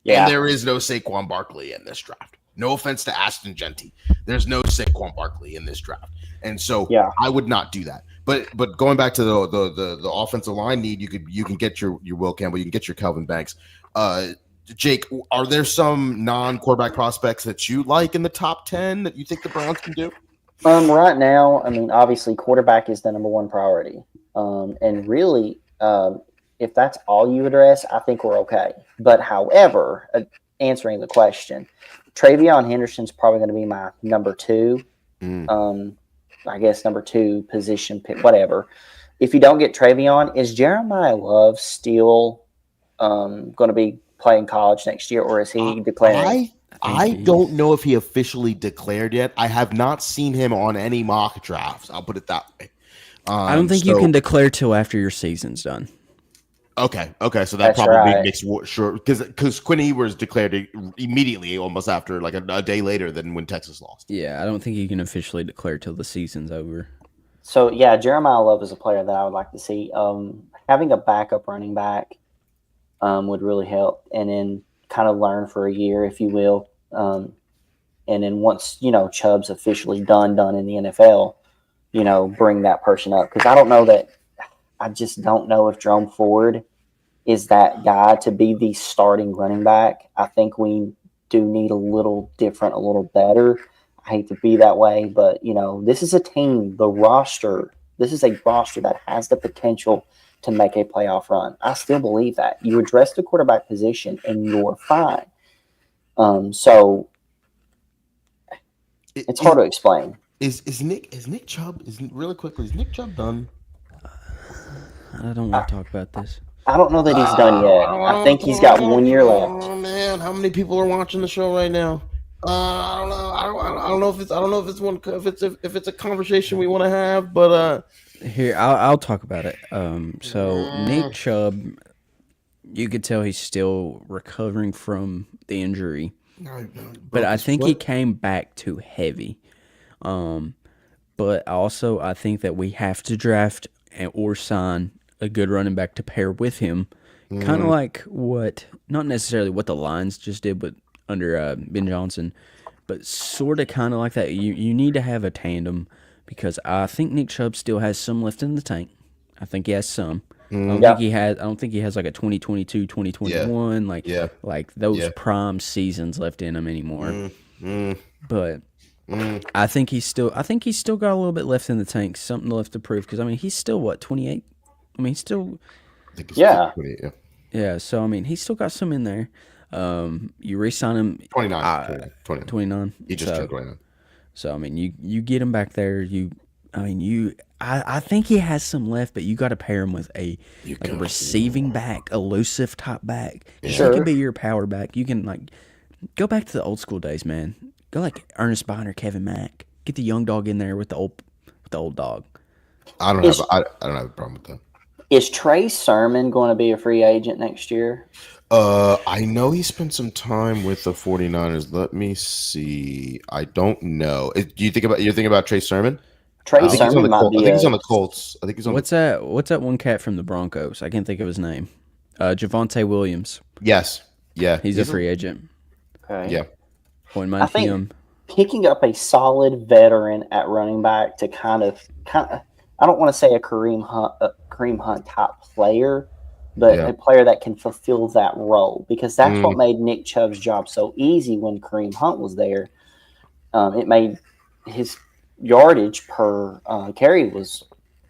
Yeah. And there is no Saquon Barkley in this draft. No offense to Aston Genty. There's no Saquon Barkley in this draft. And so Yeah. I would not do that. But going back to the offensive line need, you can get your Will Campbell, you can get your Kelvin Banks. Jake, are there some non-quarterback prospects that you like in the top 10 that you think the Browns can do? Right now, I mean, obviously, quarterback is the number one priority. And really, if that's all you address, I think we're okay. But however, answering the question, Travion Henderson's probably going to be my number two. I guess number two position pick, whatever. If you don't get Travion, is Jeremiah Love still going to be playing college next year, or is he declaring? I don't know if he officially declared yet. I have not seen him on any mock drafts. I'll put it that way. I don't think you can declare till after your season's done. Okay. So that That's probably right. makes sure because Quinn Ewers declared immediately, almost after like a day later than when Texas lost. Yeah, I don't think you can officially declare till the season's over. So yeah, Jeremiah Love is a player that I would like to see. Having a backup running back would really help, and then kind of learn for a year, if you will. And then once Chubb's officially done in the NFL, bring that person up, because I just don't know if Jerome Ford is that guy to be the starting running back. I think we do need a little different, a little better. I hate to be that way, but this is a team, this is a roster that has the potential to make a playoff run. I still believe that. You address the quarterback position and you're fine. So it's hard to explain. Is Nick Chubb done? I don't want to talk about this. I don't know that he's done yet. I think he's got 1 year left. Oh man, how many people are watching the show right now? I don't know. I don't know if it's a conversation we want to have, but here I'll talk about it. So Nick Chubb, you could tell he's still recovering from the injury, but I think he came back too heavy. But also I think that we have to draft or sign a good running back to pair with him, kind of like not necessarily what the Lions just did, but under Ben Johnson, but sort of kind of like that. You need to have a tandem, because I think Nick Chubb still has some left in the tank. I think he has some. I don't think he has like a 2022, 2021, like those prime seasons left in him anymore. But I think he's still got a little bit left in the tank, something left to prove. Because he's still 28. He's still. I think he's 28, yeah. Yeah, so he's still got some in there. You re-sign him 29. He just turned 29. So you get him back there. I think he has some left, but you got to pair him with a receiving back, elusive top back. Sure. He can be your power back. You can go back to the old school days, man. Go like Ernest Biner, Kevin Mack. Get the young dog in there with the old dog. I don't have a problem with that. Is Trey Sermon going to be a free agent next year? I know he spent some time with the 49ers. Let me see. I don't know. You're thinking about Trey Sermon? Trey Sermon might be. I think he's on the Colts. I think he's on. What's that one cat from the Broncos? I can't think of his name. Javonte Williams. Yes. Yeah. He's a free agent. Okay. Yeah. Wouldn't mind him. Picking up a solid veteran at running back to kind of I don't want to say a Kareem Hunt type player, but a player that can fulfill that role, because that's what made Nick Chubb's job so easy when Kareem Hunt was there. It made his yardage per carry was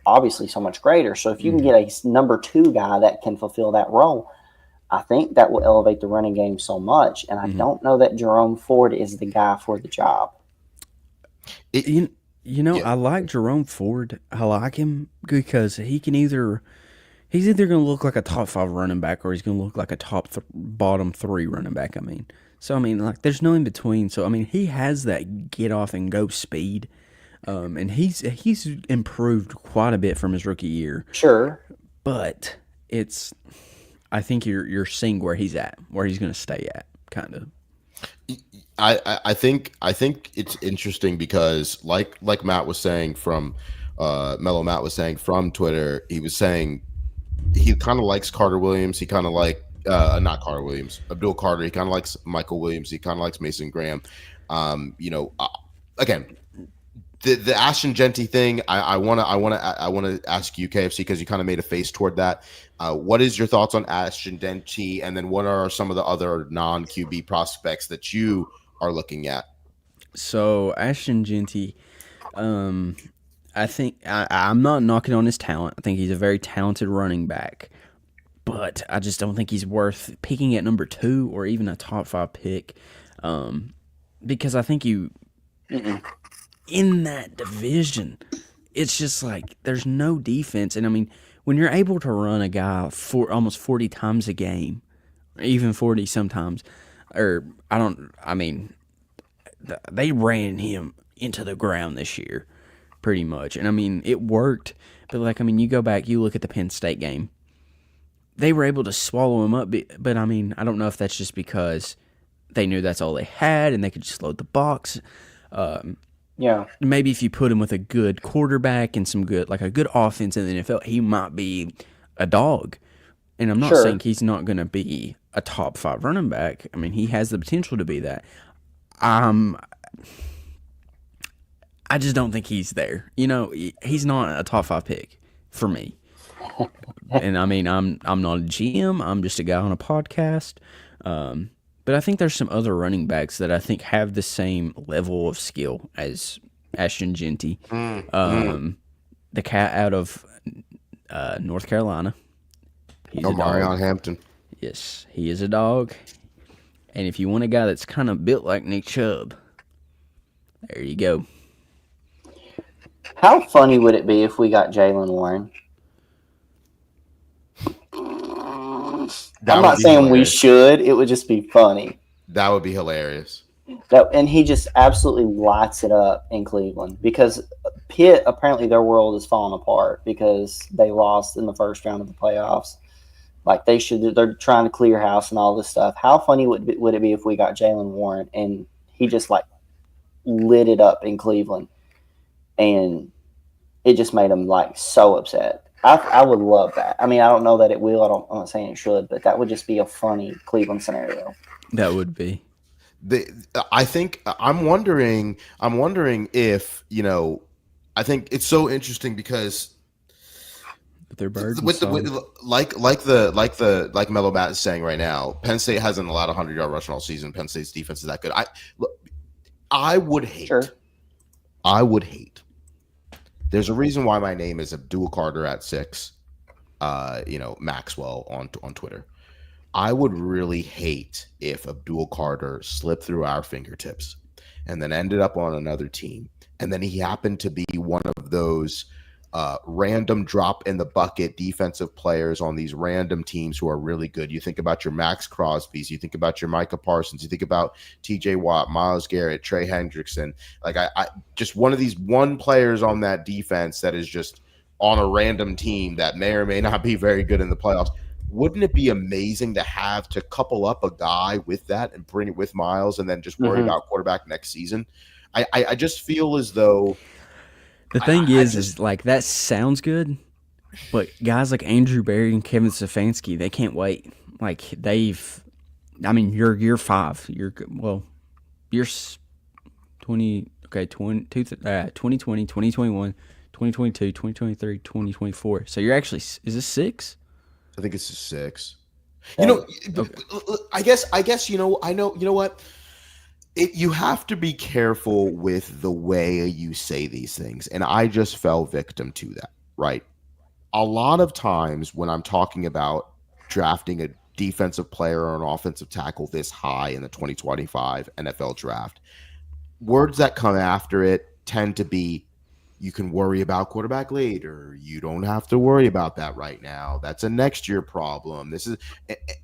obviously so much greater. So if you can get a number two guy that can fulfill that role, I think that will elevate the running game so much. And I don't know that Jerome Ford is the guy for the job. I like Jerome Ford. I like him because he's either going to look like a top 5 running back, or he's going to look like a bottom 3 running back. So there's no in between. So he has that get off and go speed, and he's improved quite a bit from his rookie year. Sure, but I think you're seeing where he's at, where he's going to stay at, kind of. I think it's interesting because like Matt was saying from Mellow Matt was saying from Twitter, he was saying he kind of likes Carter Williams. He kind of not Carter Williams, Abdul Carter. He kind of likes Michael Williams. He kind of likes Mason Graham. Again, the Ashton Genty thing, I wanna ask you, KFC, because you kind of made a face toward that. What is your thoughts on Ashton Genty, and then what are some of the other non QB prospects that you are looking at? So Ashton Genty, I think I'm not knocking on his talent. I think he's a very talented running back, but I just don't think he's worth picking at number 2 or even a top 5 pick, because I think in that division, it's just like there's no defense, and I mean when you're able to run a guy for almost 40 times a game, even 40 sometimes, or they ran him into the ground this year, pretty much. And I mean, it worked. But you go back, you look at the Penn State game. They were able to swallow him up. But I mean, I don't know if that's just because they knew that's all they had and they could just load the box. Yeah. Maybe if you put him with a good quarterback and a good offense in the NFL, he might be a dog. And I'm not saying he's not going to be a top 5 running back. I mean, he has the potential to be that. I just don't think he's there. He's not a top 5 pick for me. And I mean, I'm not a GM. I'm just a guy on a podcast. But I think there's some other running backs that I think have the same level of skill as Ashton Genty. The cat out of North Carolina. Marion Hampton. Yes, he is a dog. And if you want a guy that's kind of built like Nick Chubb, there you go. How funny would it be if we got Jaylen Warren? I'm not saying we should. It would just be funny. That would be hilarious. And he just absolutely lights it up in Cleveland, because Pitt, apparently their world is falling apart because they lost in the first round of the playoffs. Like they're trying to clear house and all this stuff. How funny would it be if we got Jaylen Warren and he just lit it up in Cleveland, and it just made him so upset. I would love that. I mean, I don't know that it will. I'm not saying it should, but that would just be a funny Cleveland scenario. That would be. I think I'm wondering if I think it's so interesting because. Their birds like Mellow Matt is saying right now, Penn State hasn't allowed a 100-yard rushing all season. Penn State's defense is that good. I would hate. Sure. I would hate. There's a reason why my name is Abdul Carter at 6. Maxwell on Twitter. I would really hate if Abdul Carter slipped through our fingertips and then ended up on another team, and then he happened to be one of those random drop in the bucket defensive players on these random teams who are really good. You think about your Max Crosbys, you think about your Micah Parsons, you think about TJ Watt, Myles Garrett, Trey Hendrickson. I just one of these players on that defense that is just on a random team that may or may not be very good in the playoffs. Wouldn't it be amazing to have to couple up a guy with that and bring it with Myles and then just worry about quarterback next season? I just feel as though the thing is that sounds good, but guys like Andrew Berry and Kevin Stefanski, they can't wait. You're year 5. You're 20, 2020, 2021, 2022, 2023, 2024. So you're actually, is this 6? I think it's 6. Okay. I guess, I know, you know what? You have to be careful with the way you say these things. And I just fell victim to that, right? A lot of times when I'm talking about drafting a defensive player or an offensive tackle this high in the 2025 NFL draft, words that come after it tend to be, you can worry about quarterback later. You don't have to worry about that right now. That's a next year problem.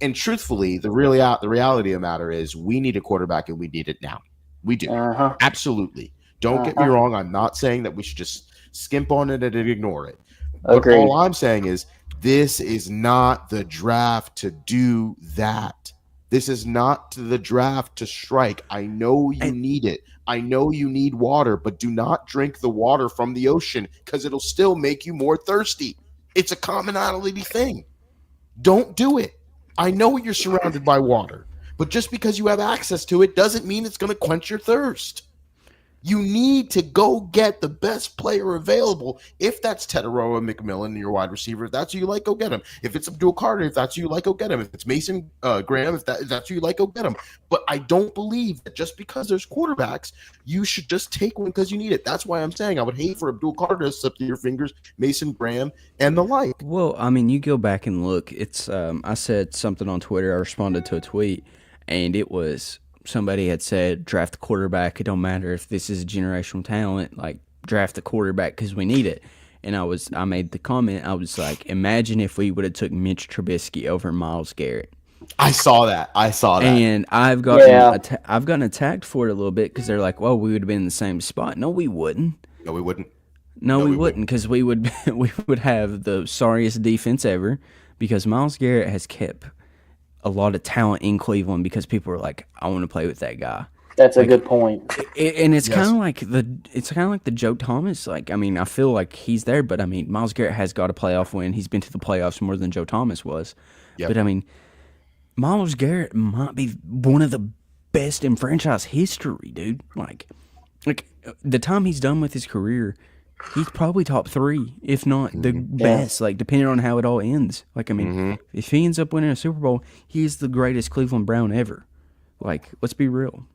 And truthfully, the reality of the matter is we need a quarterback and we need it now. We do. Absolutely. Don't get me wrong. I'm not saying that we should just skimp on it and ignore it. But all I'm saying is this is not the draft to do that. This is not the draft to strike. I know you need it. I know you need water, but do not drink the water from the ocean because it'll still make you more thirsty. It's a commonality thing. Don't do it. I know you're surrounded by water, But just because you have access to it doesn't mean it's going to quench your thirst. You need to go get the best player available. If that's Tetaroa McMillan, your wide receiver, if that's who you like, go get him. If it's Abdul Carter, if that's who you like, go get him. If it's Mason Graham, if that's who you like, go get him. But I don't believe that just because there's quarterbacks, you should just take one because you need it. That's why I'm saying I would hate for Abdul Carter to slip through your fingers, Mason Graham, and the like. Well, I mean, you go back and look. It's I said something on Twitter. I responded to a tweet, and it was somebody had said, draft the quarterback. It don't matter if this is a generational talent. Like, draft the quarterback because we need it. And I made the comment. I was like, imagine if we would have took Mitch Trubisky over Myles Garrett. I saw that. And I've gotten attacked for it a little bit because they're like, well, we would have been in the same spot. No, we wouldn't. No, we wouldn't. No, we wouldn't, because we would have the sorriest defense ever, because Myles Garrett has kept a lot of talent in Cleveland because people are like, I want to play with that guy. That's a good point. And it's kind of like the Joe Thomas. Like, I mean, I feel like he's there, but I mean, Myles Garrett has got a playoff win. He's been to the playoffs more than Joe Thomas was. Yep. But I mean, Myles Garrett might be one of the best in franchise history, dude. Like the time he's done with his career, he's probably top 3, if not the best, like, depending on how it all ends. Like, I mean, if he ends up winning a Super Bowl, he's the greatest Cleveland Brown ever. Like, let's be real.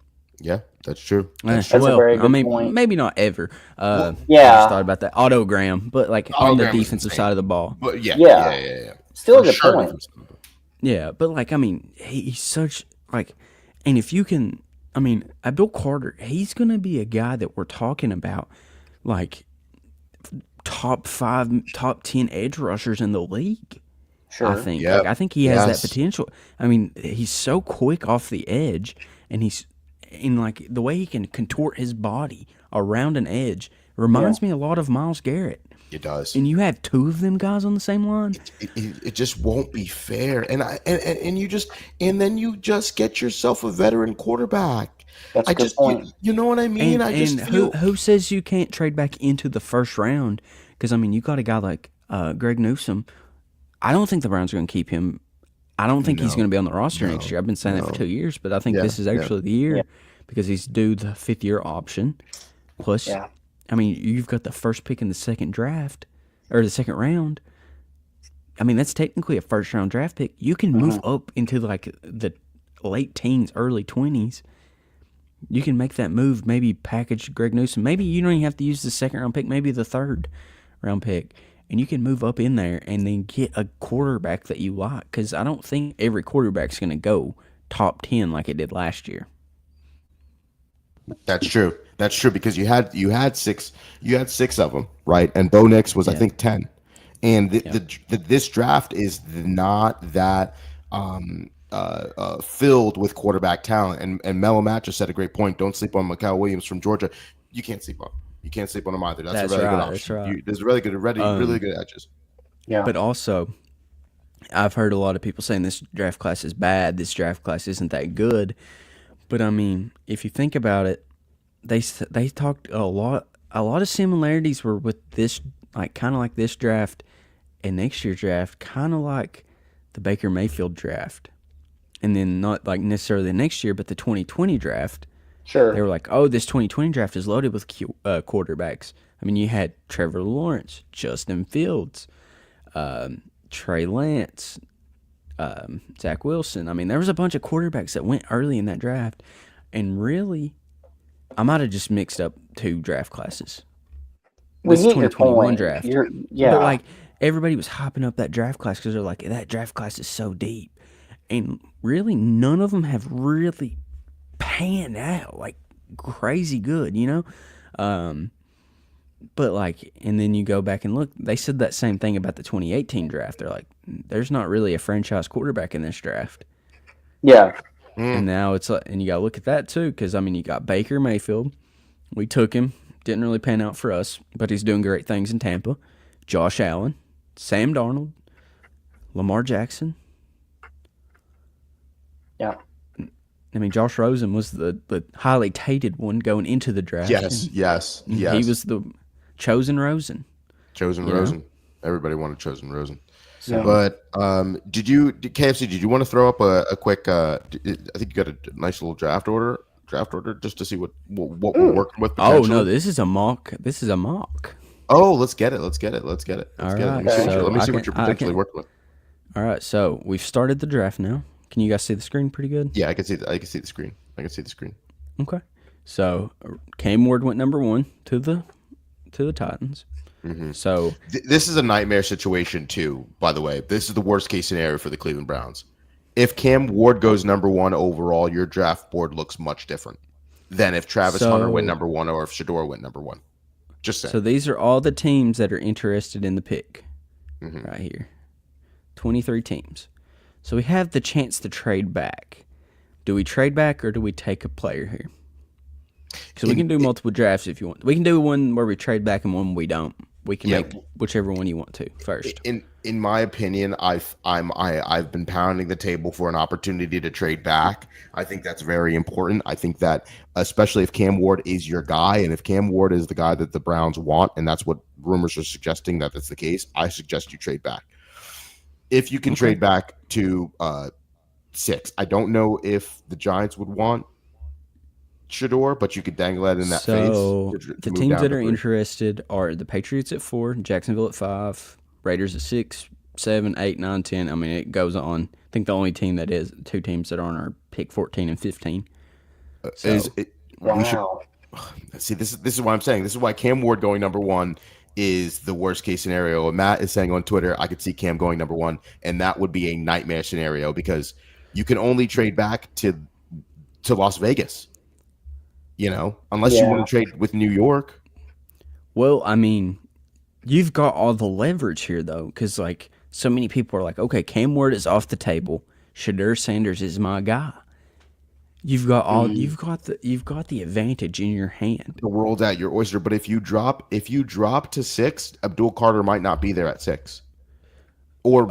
Yeah, that's true. That's a very good point. Maybe not ever. Yeah. I just thought about that. Otto Graham, but, like, on the defensive side of the ball. But yeah. Still a good point. Yeah, but, like, I mean, he's such, like, and if you can, I mean, Abdul Carter, he's going to be a guy that we're talking about, like, top 5, top 10 edge rushers in the league. Sure. I think. Like, I think he has that potential. I mean, he's so quick off the edge, and he's in, like, the way he can contort his body around an edge reminds me a lot of Myles Garrett. It does. And you have 2 of them guys on the same line. It just won't be fair. And then you just get yourself a veteran quarterback. That's a good point. You know what I mean? Who says you can't trade back into the first round? Because, I mean, you got a guy like Greg Newsome. I don't think the Browns are going to keep him. I don't think he's going to be on the roster next year. I've been saying that for 2 years, but I think this is actually the year because he's due the 5th-year option. Plus, I mean, you've got the first pick in the second draft, or the second round. I mean, that's technically a first-round draft pick. You can move up into, like, the late teens, early 20s. You can make that move, maybe package Greg Newsome. Maybe you don't even have to use the second-round pick, maybe the 3rd-round pick. And you can move up in there and then get a quarterback that you like. Because I don't think every quarterback's going to go top 10 like it did last year. That's true. That's true because you had 6 of them, right? And Bo Nix was I think 10. And this draft is not that filled with quarterback talent. And Mellow Matt just said a great point. Don't sleep on Mikael Williams from Georgia. You can't sleep on him either. That's a really good option. That's right. There's really good edges. Yeah. But also, I've heard a lot of people saying this draft class is bad. This draft class isn't that good. But I mean, if you think about it, they talked a lot of similarities were with this, like, kind of like this draft and next year's draft, kind of like the Baker Mayfield draft. And then not like necessarily the next year, but the 2020 draft. Sure. They were like, oh, this 2020 draft is loaded with quarterbacks. I mean, you had Trevor Lawrence, Justin Fields, Trey Lance, Zach Wilson. I mean, there was a bunch of quarterbacks that went early in that draft. And really, I might have just mixed up 2 draft classes. This is 2021 draft. But, like, everybody was hopping up that draft class because they're like, that draft class is so deep. And really, none of them have really panned out like crazy good, you know? But, like, and then you go back and look, they said that same thing about the 2018 draft. They're like, there's not really a franchise quarterback in this draft. Yeah. And now it's like, and you got to look at that too, because, I mean, you got Baker Mayfield. We took him. Didn't really pan out for us, but he's doing great things in Tampa. Josh Allen, Sam Darnold, Lamar Jackson. Yeah. I mean, Josh Rosen was the highly touted one going into the draft. Yes. He was the chosen Rosen. Chosen Rosen. Everybody wanted chosen Rosen. Yeah. But KFC, did you want to throw up a quick I think you got a nice little draft order just to see what we're working with potentially? Oh no, this is a mock. Oh, let's get it. Let Alright, me see so what you're potentially working with. All right, so we've started the draft now. Can you guys see the screen pretty good? Yeah, I can see the screen. Okay. So Cam Ward went number 1 to the Titans. Mm-hmm. So this is a nightmare situation too, by the way. This is the worst case scenario for the Cleveland Browns. If Cam Ward goes number 1 overall, your draft board looks much different than if Travis Hunter went number 1 or if Shador went number 1. Just saying. So these are all the teams that are interested in the pick right here. 23 teams. So we have the chance to trade back. Do we trade back or do we take a player here? So we can do multiple drafts if you want. We can do one where we trade back and one we don't. We can make whichever one you want to first. In my opinion, I've been pounding the table for an opportunity to trade back. I think that's very important. I think that especially if Cam Ward is your guy, and if Cam Ward is the guy that the Browns want, and that's what rumors are suggesting that that's the case, I suggest you trade back. If you can trade back to 6, I don't know if the Giants would want Shador, but you could dangle that in that face. So the teams that are interested are the Patriots at 4, Jacksonville at 5, Raiders at 6, 7, 8, 9, 10. I mean, it goes on. I think the only team that is 2 teams that aren't are pick 14 and 15. Wow. See, this is what I'm saying. This is why Cam Ward going number 1 is the worst case scenario. And Matt is saying on Twitter, I could see Cam going number 1, and that would be a nightmare scenario because you can only trade back to Las Vegas. Unless you want to trade with New York. Well, I mean, you've got all the leverage here, though, because, so many people are like, okay, Cam Ward is off the table. Shedeur Sanders is my guy. You've got the advantage in your hand. The world's at your oyster, but if you drop to 6, Abdul Carter might not be there at 6. Or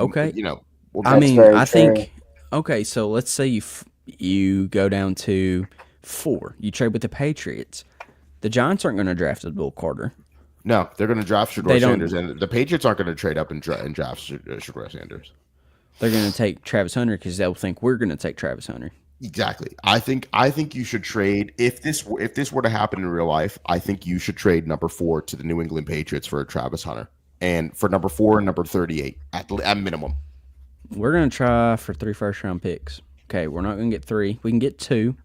I think okay, so let's say you go down to 4. You trade with the Patriots. The Giants aren't going to draft Abdul Carter. No, they're going to draft Shedeur Sanders, and the Patriots aren't going to trade up and draft Shedeur Sanders. They're going to take Travis Hunter because they'll think we're going to take Travis Hunter. Exactly. I think you should trade if this were to happen in real life. I think you should trade number 4 to the New England Patriots for Travis Hunter, and for number 4 and number 38 at minimum. We're going to try for 3 first-round picks. Okay, we're not going to get 3. We can get 2.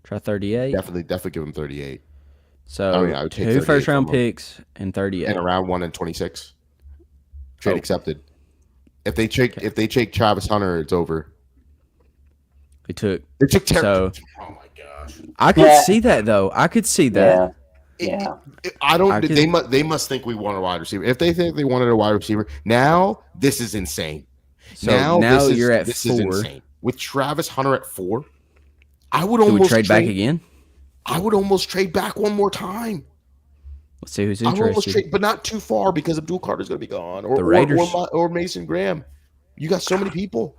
Try 38. Definitely give him 38. So I would take 2 first-round picks and 38. And around 1 and 26. Trade accepted. If they take Travis Hunter, it's over. They took oh my gosh. I could see that though. I could see that. Yeah. They must think we want a wide receiver. If they think they wanted a wide receiver, now this is insane. So now you're at 4. This is insane. With Travis Hunter at 4, I would almost trade back again. I would almost trade back one more time. Let's see who's interested. But not too far because Abdul Carter's going to be gone, or the Raiders, or Mason Graham. You got so many people.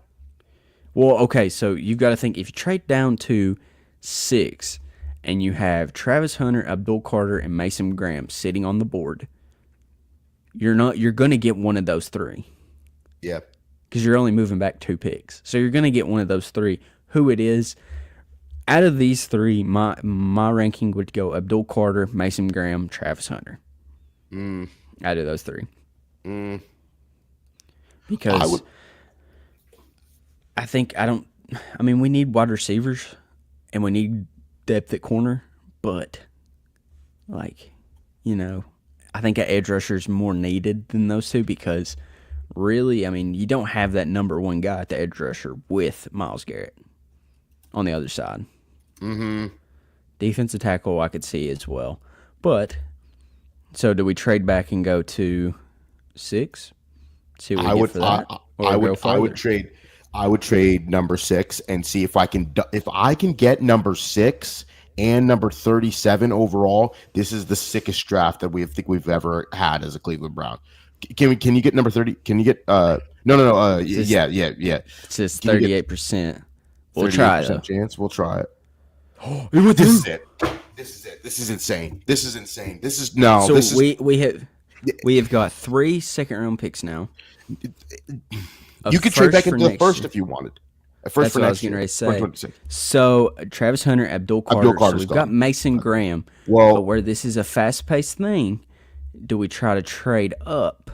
Well, okay, so you've got to think if you trade down to 6 and you have Travis Hunter, Abdul Carter, and Mason Graham sitting on the board, you're going to get one of those 3. Yeah. Because you're only moving back 2 picks. So you're going to get one of those 3. Who it is, out of these 3, my ranking would go Abdul Carter, Mason Graham, Travis Hunter. Out of those 3. Because we need wide receivers and we need depth at corner, but I think an edge rusher is more needed than those 2 because really, you don't have that number 1 guy at the edge rusher with Myles Garrett on the other side. Defensive tackle I could see as well. But, so do we trade back and go to 6? See what we get for that? I would trade number 6 and see if I can get number 6 and number 37 overall. This is the sickest draft that we've ever had as a Cleveland Brown. Can you get number 30? Can you get yeah. It says 38%. We'll try it. Chance. We'll try it. This is it. This is insane. We have We have got 3 second-round picks now. You could trade back into the first if you wanted. That's what I was getting ready to say. So, Travis Hunter, Abdul Carter. So we've got Mason Graham. Well, but where this is a fast-paced thing, do we try to trade up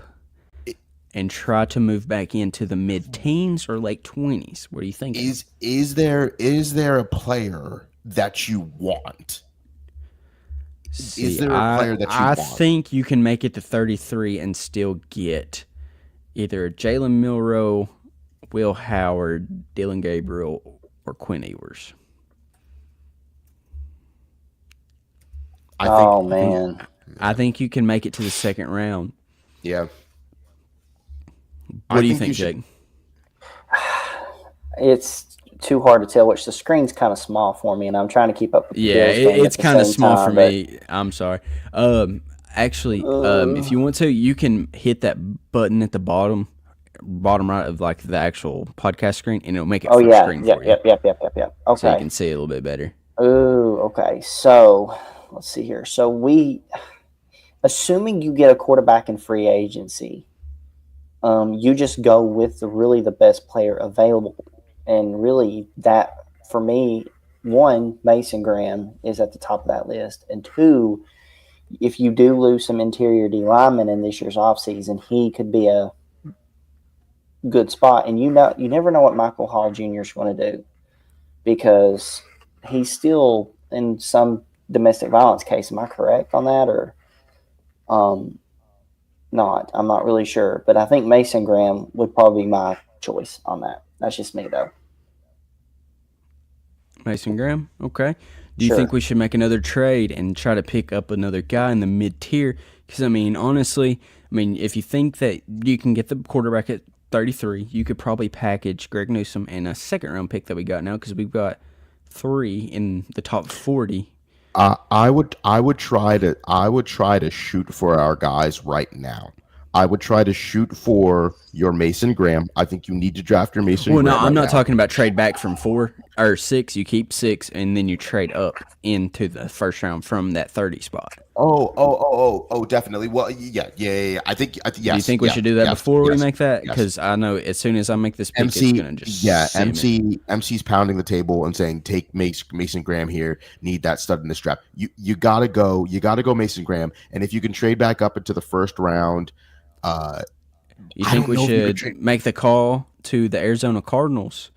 and try to move back into the mid-teens or late 20s? What do you think? Is there a player that you want? Is there a player that you want? I think you can make it to 33 and still get either Jalen Milroe, Will Howard, Dylan Gabriel, or Quinn Ewers. I think you can make it to the second round. Yeah. What do you think, Jake? It's too hard to tell, which the screen's kind of small for me, and I'm trying to keep up with the Bills game it's kind of small for me. I'm sorry. Actually, if you want to, you can hit that button at the bottom right of like the actual podcast screen, and it'll make it full screen for you. Yep. Okay. So you can see it a little bit better. Oh, okay. So let's see here. So assuming you get a quarterback in free agency, you just go with the best player available. And really that, for me, 1, Mason Graham is at the top of that list. And 2, if you do lose some interior D linemen in this year's offseason, he could be a good spot. And you never know what Michael Hall Jr. is going to do, because he's still in some domestic violence case. Am I correct on that, or not? I'm not really sure, but I think Mason Graham would probably be my choice on that. That's just me, though. Mason Graham, okay. Do you think we should make another trade and try to pick up another guy in the mid-tier? Because, honestly, if you think that you can get the quarterback at 33, you could probably package Greg Newsome and a second-round pick that we got now, because we've got 3 in the top 40. I would try to shoot for our guys right now. I would try to shoot for your Mason Graham. I think you need to draft your Mason Graham. Well, no, I'm not talking about trade back from 4 or 6. You keep 6, and then you trade up into the first round from that 30 spot. Oh, definitely. Well, yeah. I think yes. Do you think we should do that before we make that? Because I know as soon as I make this pick, it's going to just MC's pounding the table and saying, take Mason Graham here. Need that stud in this draft. You gotta go Mason Graham. And if you can trade back up into the first round, you think we should make the call to the Arizona Cardinals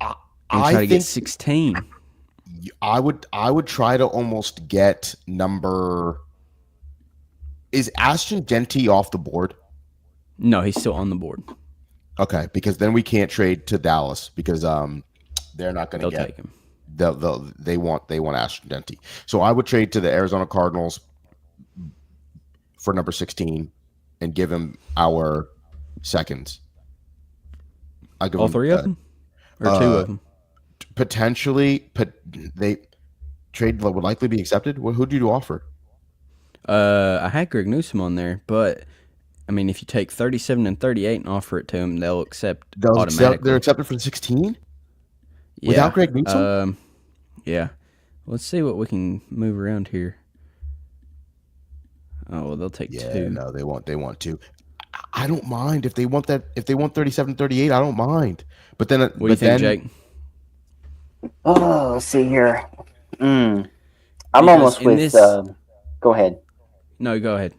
and try to get 16? I would try to almost get number. Is Ashton Genty off the board? No, he's still on the board. Okay, because then we can't trade to Dallas, because they're not going to get take him. They want Ashton Genty. So I would trade to the Arizona Cardinals for number 16 and give him our seconds. I'll give all 3 of them, or 2 of them. Potentially, they trade would likely be accepted. Who did you offer? I had Greg Newsome on there, but if you take 37 and 38 and offer it to them, they'll accept automatically. They're accepted for 16 without Greg Newsome. Yeah. Let's see what we can move around here. Oh, well, they'll take 2. No, they want 2. I don't mind if they want that. If they want 37, 38, I don't mind. But then, what do you think, Jake? Oh, let's see here. I'm almost with. Go ahead. No, go ahead.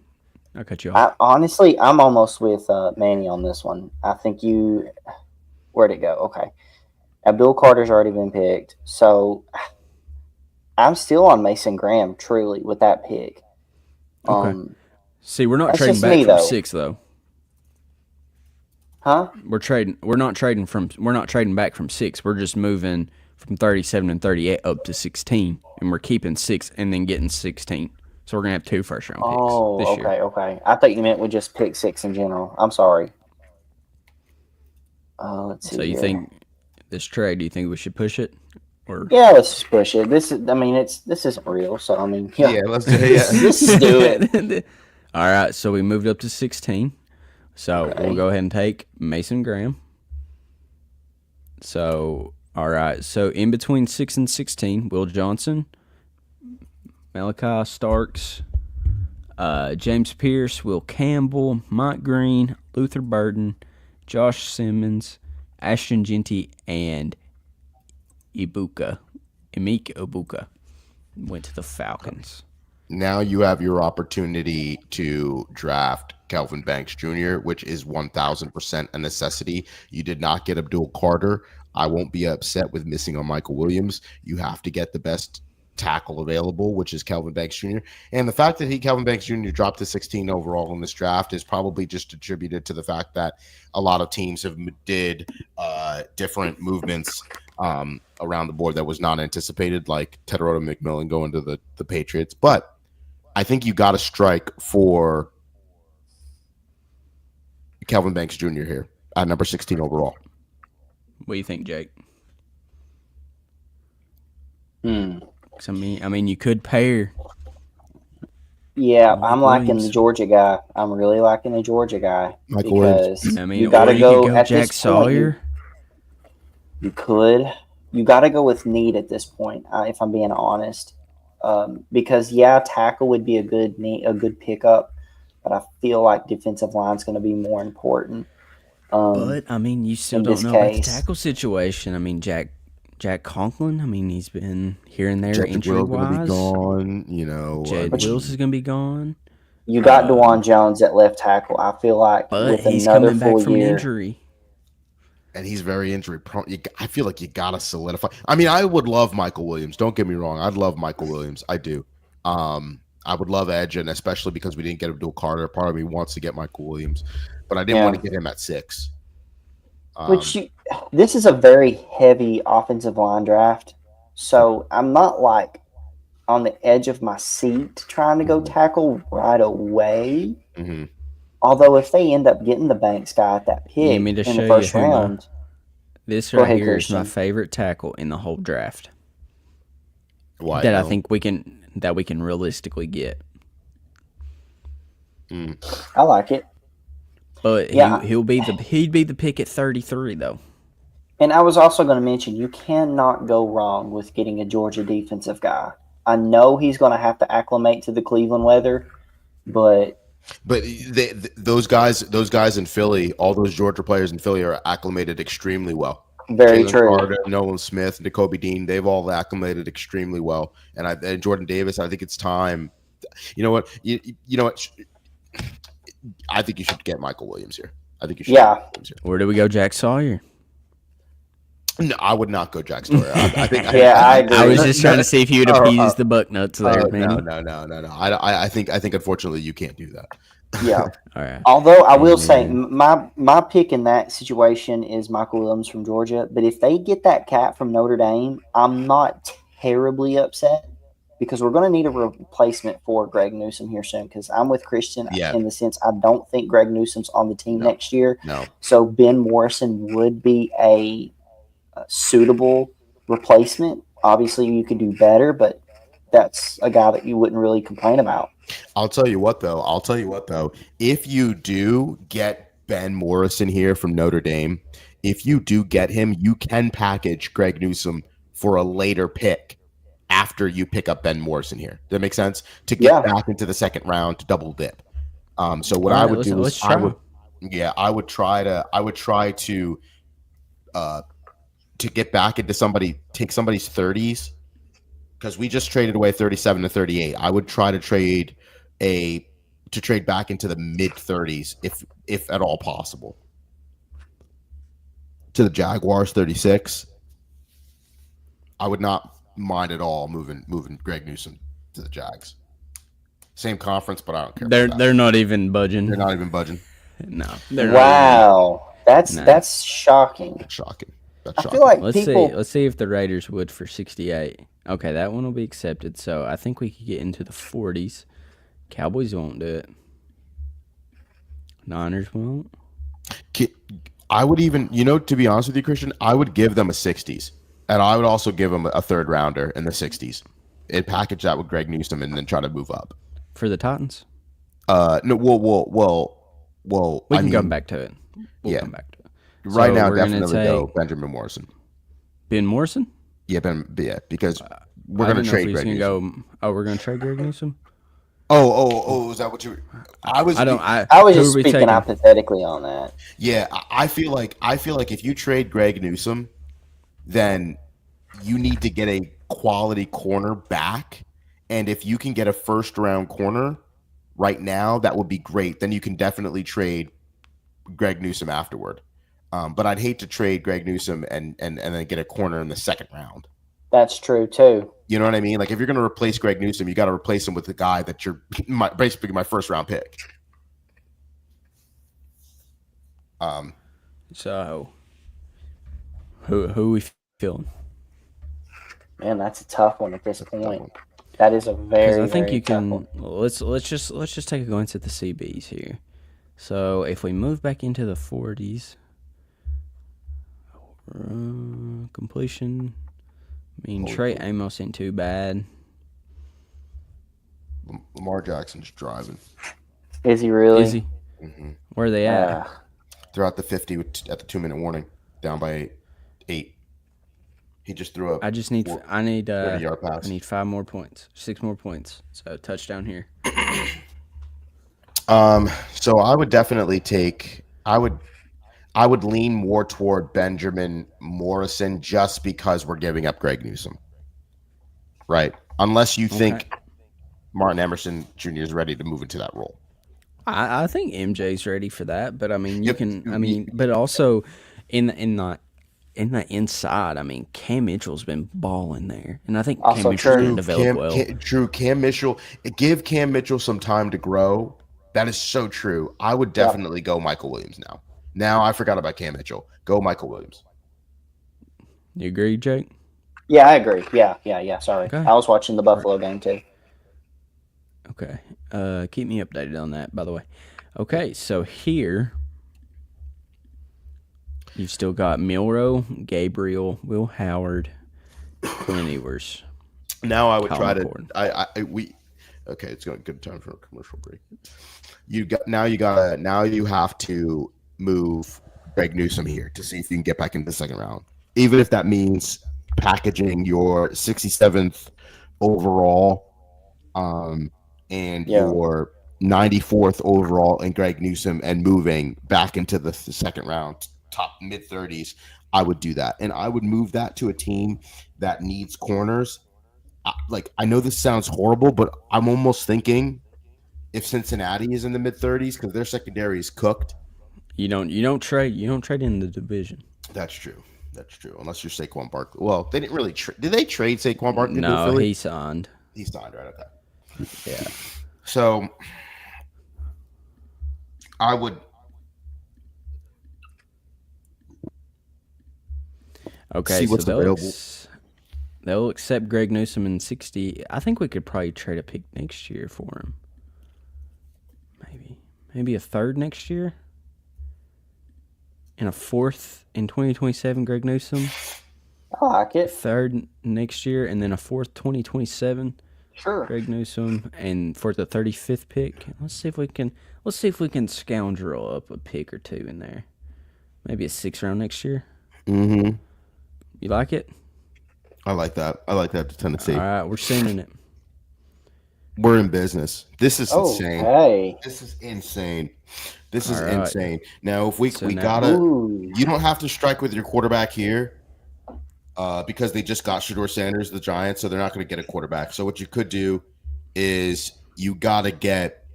I'll cut you off. I'm almost with Manny on this one. I think where'd it go? Okay. Abdul Carter's already been picked. So I'm still on Mason Graham, truly, with that pick. Okay. See, we're not trading back from 6, though. Huh? We're not trading back from 6. We're just moving from 37 and 38 up to 16, and we're keeping 6 and then getting 16. So we're gonna have 2 first-round picks this year. Okay. I thought you meant we just pick 6 in general. I'm sorry. Let's see. So you think this trade? Do you think we should push it? Or yeah, let's just push it. This isn't real. So let's do it. Let's just do it. All right. So we moved up to 16. So we'll go ahead and take Mason Graham. So all right. So in between 6 and 16, Will Johnson, Malachi Starks, James Pierce, Will Campbell, Mike Green, Luther Burden, Josh Simmons, Ashton Genty, and Emeka Ibuka went to the Falcons. Now you have your opportunity to draft Kelvin Banks Jr., which is 1,000% a necessity. You did not get Abdul Carter. I won't be upset with missing on Michael Williams. You have to get the best tackle available, which is Kelvin Banks Jr. And the fact that Kelvin Banks Jr. dropped to 16 overall in this draft is probably just attributed to the fact that a lot of teams have did different movements around the board that was not anticipated, like Tedorota McMillan going to the Patriots. But I think you got to strike for Kelvin Banks Jr. here at number 16 overall. What do you think, Jake? Hmm. I mean, you could pair. Yeah, I'm liking Williams. the Georgia guy. I'm really liking the Georgia guy Michael because Williams. I mean, you got to go could at Jack this Sawyer. point. You could. You got to go with need at this point, if I'm being honest. Because tackle would be a good pickup, but I feel like defensive line is going to be more important. But I mean, you still don't know about the tackle situation. I mean, Jack Conklin. I mean, he's been here and there injury wise. Gone. You know, Jed Wills is going to be gone. You got DeJuan Jones at left tackle. I feel like But with he's another coming back full from an year, injury. and he's very injury prone. I feel like you got to solidify. I mean, I would love Michael Williams. Don't get me wrong. I'd love Michael Williams. I do. I would love edge, and especially because we didn't get Abdul Carter. Part of me wants to get Michael Williams, but I didn't want to get him at 6. This is a very heavy offensive line draft, so I'm not like on the edge of my seat trying to go tackle right away. Mm-hmm. Although if they end up getting the Banks guy at that pick in the first round, this right here is my favorite tackle in the whole draft. Why? I think we can realistically get. I like it. But he'd be the pick at 33 though. And I was also going to mention you cannot go wrong with getting a Georgia defensive guy. I know he's going to have to acclimate to the Cleveland weather, but those guys in Philly, all those Georgia players in Philly are acclimated extremely well. Very true. Carter, Nolan Smith, N'Kobe Dean, they've all acclimated extremely well. And Jordan Davis, I think it's time. You know what? You know what? I think you should get Michael Williams here. I think you should. Yeah. Get Williams here. Where do we go, Jack Sawyer? No, I would not go Jack Sawyer. I think. I agree. I was just trying to see if you'd appease the buck nuts there, man. No. I think unfortunately you can't do that. Yeah. All right. Although I will say my pick in that situation is Michael Williams from Georgia. But if they get that cat from Notre Dame, I'm not terribly upset because we're going to need a replacement for Greg Newsome here soon. Because I'm with Christian in the sense I don't think Greg Newsome's on the team next year. No. So Ben Morrison would be a suitable replacement. Obviously, you could do better, but that's a guy that you wouldn't really complain about. I'll tell you what, though. If you do get Ben Morrison here from Notre Dame, if you do get him, you can package Greg Newsome for a later pick after you pick up Ben Morrison here. Does that make sense? To get back into the second round to double dip. So what I would do is I would try to get back into take somebody's 30s. Because we just traded away 37 to 38. I would try to trade back into the mid 30s if at all possible. To the Jaguars 36. I would not mind at all moving Greg Newsome to the Jags. Same conference, but I don't care. They're not even budging. They're not even budging. No. Wow. That's shocking. That's shocking. I feel like let's see if the Raiders would for 68. Okay, that one will be accepted. So I think we could get into the 40s. Cowboys won't do it. Niners won't. I would even, to be honest with you, Christian, I would give them a 60s. And I would also give them a third rounder in the 60s. And package that with Greg Newsome and then try to move up. For the Titans? No, well. We can come back to it. We'll come back to it. Right now, definitely go Benjamin Morrison. Ben Morrison? Yeah, because we're going to trade Greg Newsome. We're going to trade Greg Newsome? Is that what you? I was. I don't. I was who just are we speaking taking? hypothetically on that. Yeah, I feel like if you trade Greg Newsome, then you need to get a quality corner back, and if you can get a first round corner right now, that would be great. Then you can definitely trade Greg Newsome afterward. But I'd hate to trade Greg Newsome and then get a corner in the second round. That's true too. You know what I mean? Like if you're going to replace Greg Newsome, you got to replace him with the guy that you're basically my first round pick. So, who we feeling? Man, that's a tough one at this That's a tough point. one. That is a Because very, I think very you tough can. one. Let's just take a glance at the CBs here. So if we move back into the 40s, completion. I mean, Trey Amos ain't too bad. Lamar Jackson's driving. Is he really? Is he? Mm-hmm. Where are they at? They're at the 50 at the 2-minute warning, down by 8. He just threw up. I need 30-yard pass. I need 5 more points, 6 more points. So touchdown here. So I would definitely I would lean more toward Benjamin Morrison just because we're giving up Greg Newsome. Right. Unless you think Martin Emerson Jr. is ready to move into that role. I think MJ's ready for that, but I mean, but also in the inside, I mean, Cam Mitchell's been balling there, and I think Also Cam Mitchell's true. going to develop well. Cam Mitchell, give Cam Mitchell some time to grow. That is so true. I would definitely go Michael Williams now. Now I forgot about Cam Mitchell. Go Michael Williams. You agree, Jake? Yeah, I agree. Yeah. Sorry. Okay. I was watching the Buffalo game too. Okay. Keep me updated on that, by the way. Okay, so here you've still got Milroe, Gabriel, Will Howard, Clint Ewers. Now I would Colin try to. McCord. Okay, it's going good time for a commercial break. Now you have to move Greg Newsome here to see if you can get back into the second round, even if that means packaging your 67th overall, and your 94th overall in Greg Newsome and moving back into the second round, top mid-30s. I would do that, and I would move that to a team that needs corners. I know this sounds horrible, but I'm almost thinking if Cincinnati is in the mid-30s because their secondary is cooked. You don't trade in the division. That's true. Unless you're Saquon Barkley. Well, they didn't really did they trade Saquon Barkley? No, he signed. He signed, right? Okay. Yeah. So I would. Okay, see what's so available. They'll accept Greg Newsome in 60. I think we could probably trade a pick next year for him. Maybe a third next year, and a fourth in 2027. Greg Newsome. I like it. Third next year, and then a fourth 2027. Sure. Greg Newsome, and for the 35th pick, let's see if we can scoundrel up a pick or two in there. Maybe a 6th round next year. Mm-hmm. You like it? I like that. To Tennessee. All right, we're sending it. We're in business. This is insane. Hey. This is insane. This is All right. insane. Now, if we now- gotta, Ooh. you don't have to strike with your quarterback here, because they just got Shedeur Sanders, the Giants, so they're not going to get a quarterback. So what you could do is you got to get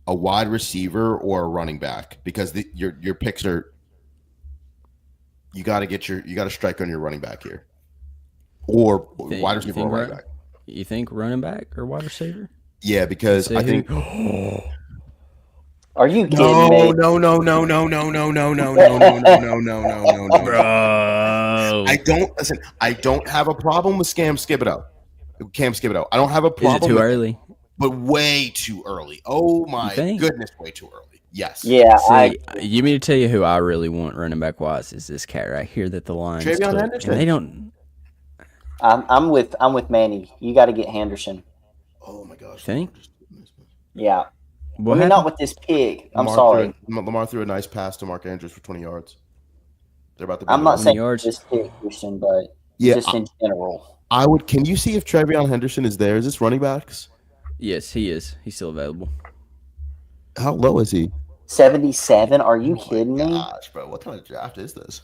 a wide receiver or a running back because your picks are. You got to strike on your running back here, or wide receiver or running back. You think running back or wide receiver? Yeah, because I think. Are you kidding me? No, Bro. I don't have a problem with Cam Thibodeau. I don't have a problem. Is it too early? But way too early. Oh my goodness, way too early. Yes. Yeah. See, you mean to tell you who I really want running back wise is this cat right here that the Lions took. And they don't. I'm with Manny. You got to get Henderson. Oh my gosh. Think? Yeah. What not with this pig. Sorry. Lamar threw a nice pass to Mark Andrews for 20 yards. They're about to. I'm not saying yards. this pig, Christian, but just in general. I would. Can you see if Trevion Henderson is there? Is this running backs? Yes, he is. He's still available. How low is he? 77? Are you Oh kidding my me? gosh, bro! What kind of draft is this?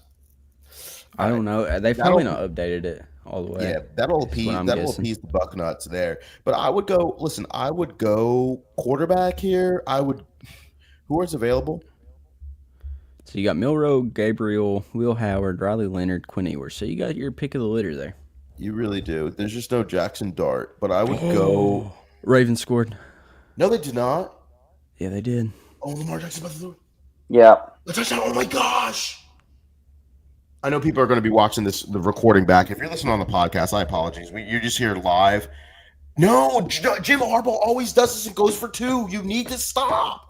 All I right, don't know. They've probably not updated it all the way. yeah, that'll Is what appease I'm guessing. the buck nuts there. But I would go. Listen, I would go quarterback here. I would. Who is available? So you got Milrow, Gabriel, Will Howard, Riley Leonard, Quinn Ewers. So you got your pick of the litter there. You really do. There's just no Jackson Dart, but I would go. Ravens scored. No, they did not. Yeah, they did. Oh, Lamar Jackson about to throw Yeah. the touchdown. Oh my gosh! I know people are going to be watching the recording back. If you're listening on the podcast, I apologize. You're just here live. No, Jim Harbaugh always does this and goes for 2. You need to stop.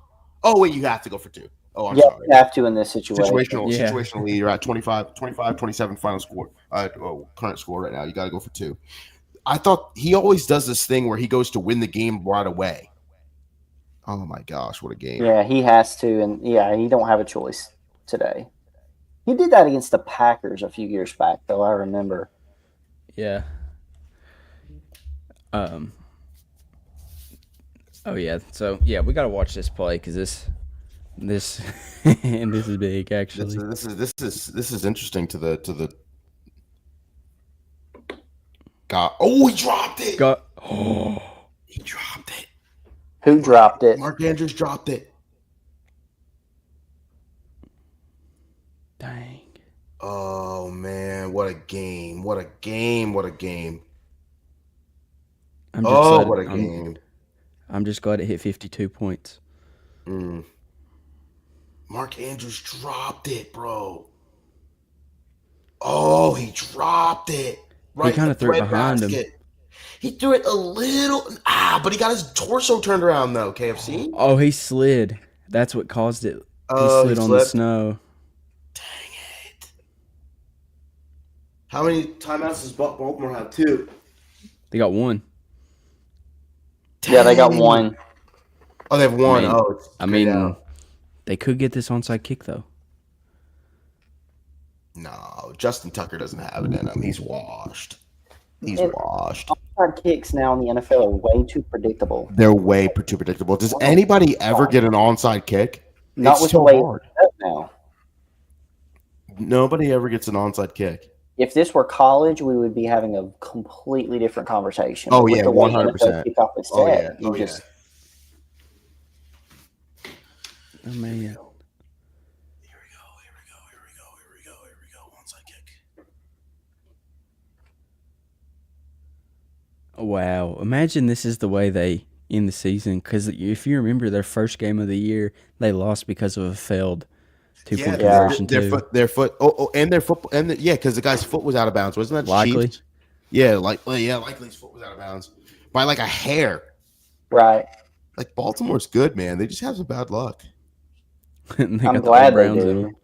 Oh wait, you have to go for 2. Oh, I'm Yeah, sorry. you have to in this situation. Situationally, you're at 25, 27 final score, current score right now. You got to go for 2. I thought he always does this thing where he goes to win the game right away. Oh my gosh, what a game! Yeah, he has to, and yeah, he don't have a choice today. He did that against the Packers a few years back, though. I remember. Yeah. Oh yeah. So yeah, we gotta watch this play because this and this is big actually. This is interesting to the. God! Oh, he dropped it. He dropped it. Who dropped it? Mark Andrews dropped it. Dang. Oh man, what a game! What a game! What a game! I'm just glad, what a game! I'm just glad it hit 52 points. Mark Andrews dropped it, bro. Oh, he dropped it. Right, He kind of threw it behind him. He threw it a little, but he got his torso turned around though. KFC. Oh, he slid. That's what caused it. Oh, he slid on the snow. Dang it! How many timeouts does Baltimore have? 2. They got 1. Yeah, they got 1. Oh, they have 1. I mean, they could get this onside kick though. No, Justin Tucker doesn't have it in him. He's washed. He's washed. Onside kicks now in the NFL are way too predictable. They're way too predictable. Does anybody ever get an onside kick? Not with the way it's set now. Nobody ever gets an onside kick. If this were college, we would be having a completely different conversation. Oh, With yeah, the way 100%. NFL kickoff is set, Oh, yeah. Oh man. Here we go. Onside kick. Wow. Imagine this is the way they end the season. Because if you remember their first game of the year, they lost because of a failed 2-point conversion too. Their foot. And their foot. And because the guy's foot was out of bounds, wasn't that Likely? Chiefs? Yeah, likely his foot was out of bounds by like a hair. Right. Like Baltimore's good, man. They just have some bad luck. I'm glad they do.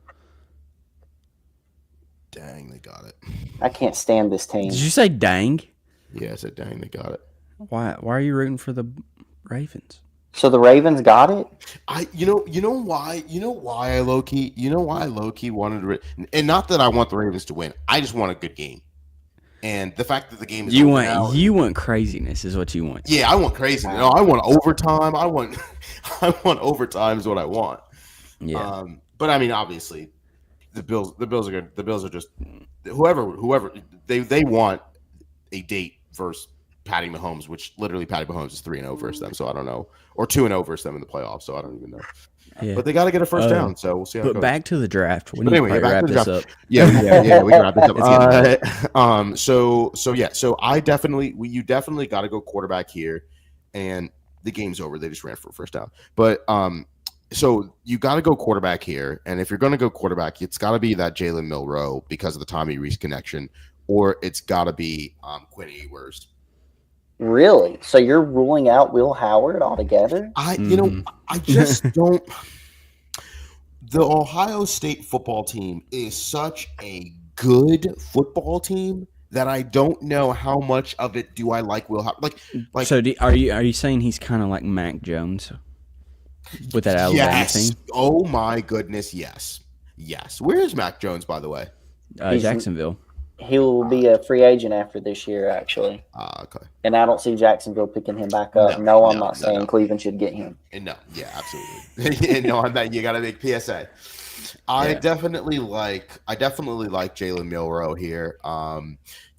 Dang, they got it. I can't stand this team. Did you say dang? Yeah, I said dang, they got it. Why are you rooting for the Ravens? So the Ravens got it? You know why I low key wanted to, and not that I want the Ravens to win. I just want a good game, and the fact that the game is you want craziness is what you want. Yeah, I want crazy. No, I want overtime. I want overtime is what I want. Yeah. But I mean, obviously, the Bills are good. The Bills are just whoever they want a date versus Patty Mahomes, which literally Patty Mahomes is 3-0 versus them. So I don't know, or 2-0 versus them in the playoffs. So I don't even know. Yeah. But they got to get a first down. So we'll see how it But goes. back to the draft. We But need anyway, to wrap this up. Yeah, we can wrap this It's up. So I definitely, you definitely got to go quarterback here, and the game's over. They just ran for a first down. But so you got to go quarterback here, and if you're going to go quarterback, it's got to be that Jalen Milrow because of the Tommy Reese connection, or it's got to be Quinn Ewers. Really? So you're ruling out Will Howard altogether? I just don't. The Ohio State football team is such a good football team that I don't know how much of it do I like Will Howard. Like. So are you saying he's kind of like Mac Jones with that Alabama team? Oh my goodness, yes. Where is Mac Jones, by the way? Jacksonville. He will be a free agent after this year, actually. Okay. And I don't see Jacksonville picking him back up. No, I'm not saying no. Cleveland should get him. No, yeah, absolutely. No, on that you got to make PSA. I definitely like Jalen Milroe here.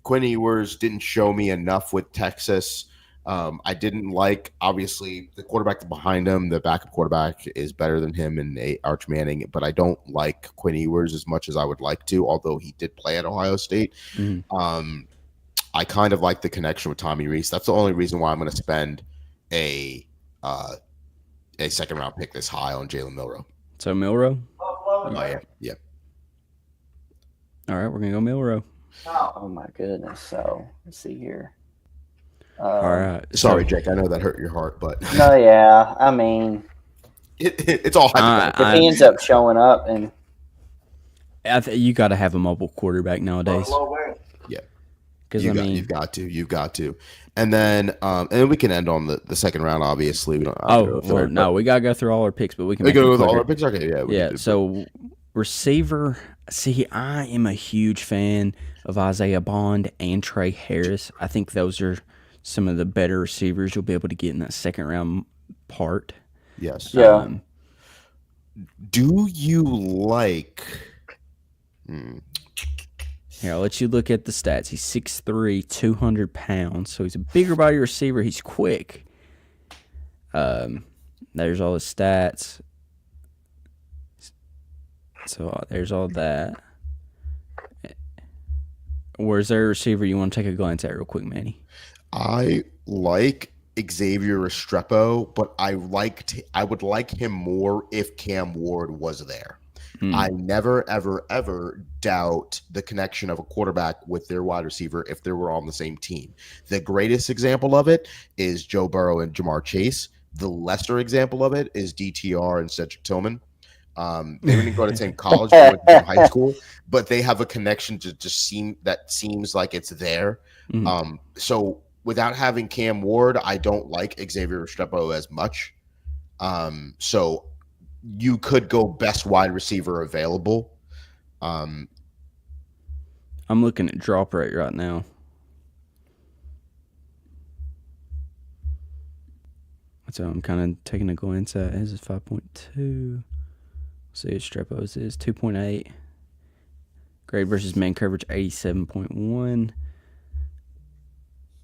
Quinn Ewers didn't show me enough with Texas. I didn't like, obviously, the quarterback behind him. The backup quarterback is better than him and Arch Manning, but I don't like Quinn Ewers as much as I would like to, although he did play at Ohio State. Mm-hmm. I kind of like the connection with Tommy Reese. That's the only reason why I'm going to spend a second round pick this high on Jalen Milroe. So Milroe? Oh, yeah. All right, we're going to go Milroe. Oh, my goodness. So, let's see here. All right. Sorry, Jake. I know that hurt your heart, but no, yeah. I mean, it's all hypothetical. If he ends up showing up, and you got to have a mobile quarterback nowadays. Yeah, because you've got to, and then we can end on the second round. Obviously, we don't. We got to go through all our picks, but we can. We go with all our picks. Okay, yeah. So receiver. See, I am a huge fan of Isaiah Bond and Trey Harris. I think those are some of the better receivers you'll be able to get in that second round part. Yes. Yeah. Do you like? Here, I'll let you look at the stats. He's 6'3", 200 pounds, so he's a bigger body receiver. He's quick. There's all his stats. So there's all that. Where's there a receiver you want to take a glance at real quick, Manny? I like Xavier Restrepo, but I would like him more if Cam Ward was there. I never, ever, ever doubt the connection of a quarterback with their wide receiver if they were on the same team. The greatest example of it is Joe Burrow and Jamar Chase. The lesser example of it is DTR and Cedric Tillman. They didn't go to the same college, they went to the same high school, but they have a connection to just seems like it's there. So without having Cam Ward, I don't like Xavier Restrepo as much. So you could go best wide receiver available. I'm looking at drop rate right now. So I'm kind of taking a glance at his is 5.2. See, Restrepo's is 2.8. Grade versus man coverage 87.1.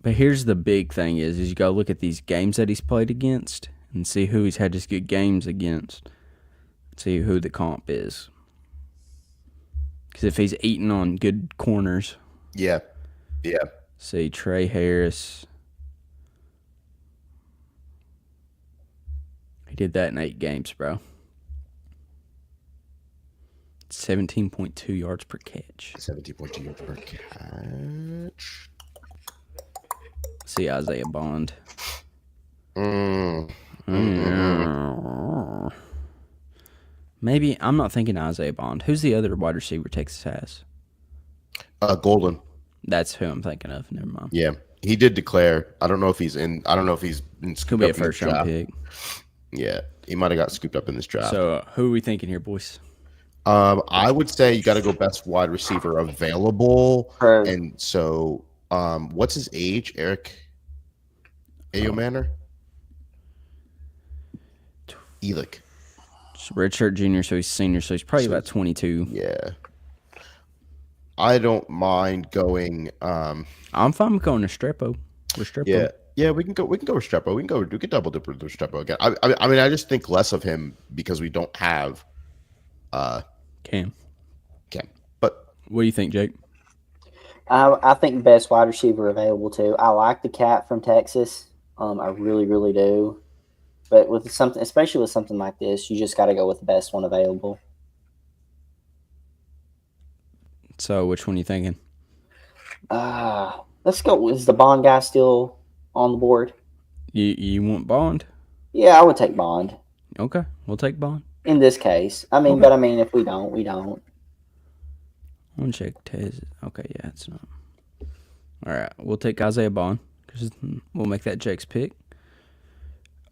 But here's the big thing is you got to look at these games that he's played against and see who he's had just good games against. See who the comp is. Because if he's eating on good corners. Yeah. See, Trey Harris. He did that in 8 games, bro. 17.2 yards per catch. 17.2 yards per catch. See Isaiah Bond. Maybe I'm not thinking Isaiah Bond. Who's the other wide receiver Texas has? Golden. That's who I'm thinking of. Never mind. Yeah, he did declare. I don't know if he's in. Could be a first round pick. Yeah, he might have got scooped up in this draft. So who are we thinking here, boys? I would say you got to go best wide receiver available. And so, what's his age, Eric? Ayomanor? Elick. Redshirt junior, so he's senior, so he's probably about 22. Yeah. I don't mind going. I'm fine with going to Restrepo. Yeah, we can go Restrepo. We can double dip with Restrepo again. I mean, I just think less of him because we don't have Cam. But what do you think, Jake? I think best wide receiver available too. I like the cat from Texas. I really, really do. But with something, especially with something like this, you just got to go with the best one available. So, which one are you thinking? Let's go. Is the Bond guy still on the board? You want Bond? Yeah, I would take Bond. Okay, we'll take Bond. In this case. I mean, but I mean, if we don't, we don't. I want to check Tez. Okay, yeah, it's not. All right, we'll take Isaiah Bond because we'll make that Jake's pick.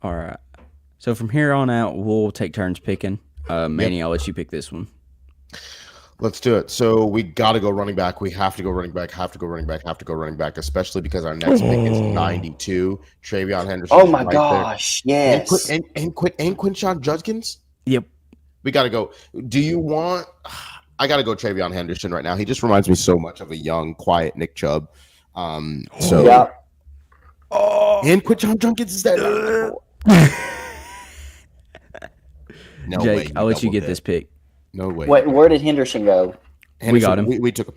All right. So from here on out, we'll take turns picking. Manny, I'll let you pick this one. Let's do it. So we got to go running back. We have to go running back. Have to go running back. Have to go running back. Especially because our next pick is 92. Travion Henderson. Oh my right gosh! there. Yes. And Quinshon Judkins. Yep. We got to go. Do you want? I got to go Travion Henderson right now. He just reminds me so much of a young, quiet Nick Chubb. So Yeah. and Quinshon Judkins is there. No Jake, way. I'll let you get doubled this it. pick. No way. Where did Henderson go? Henderson, we got him. We took him.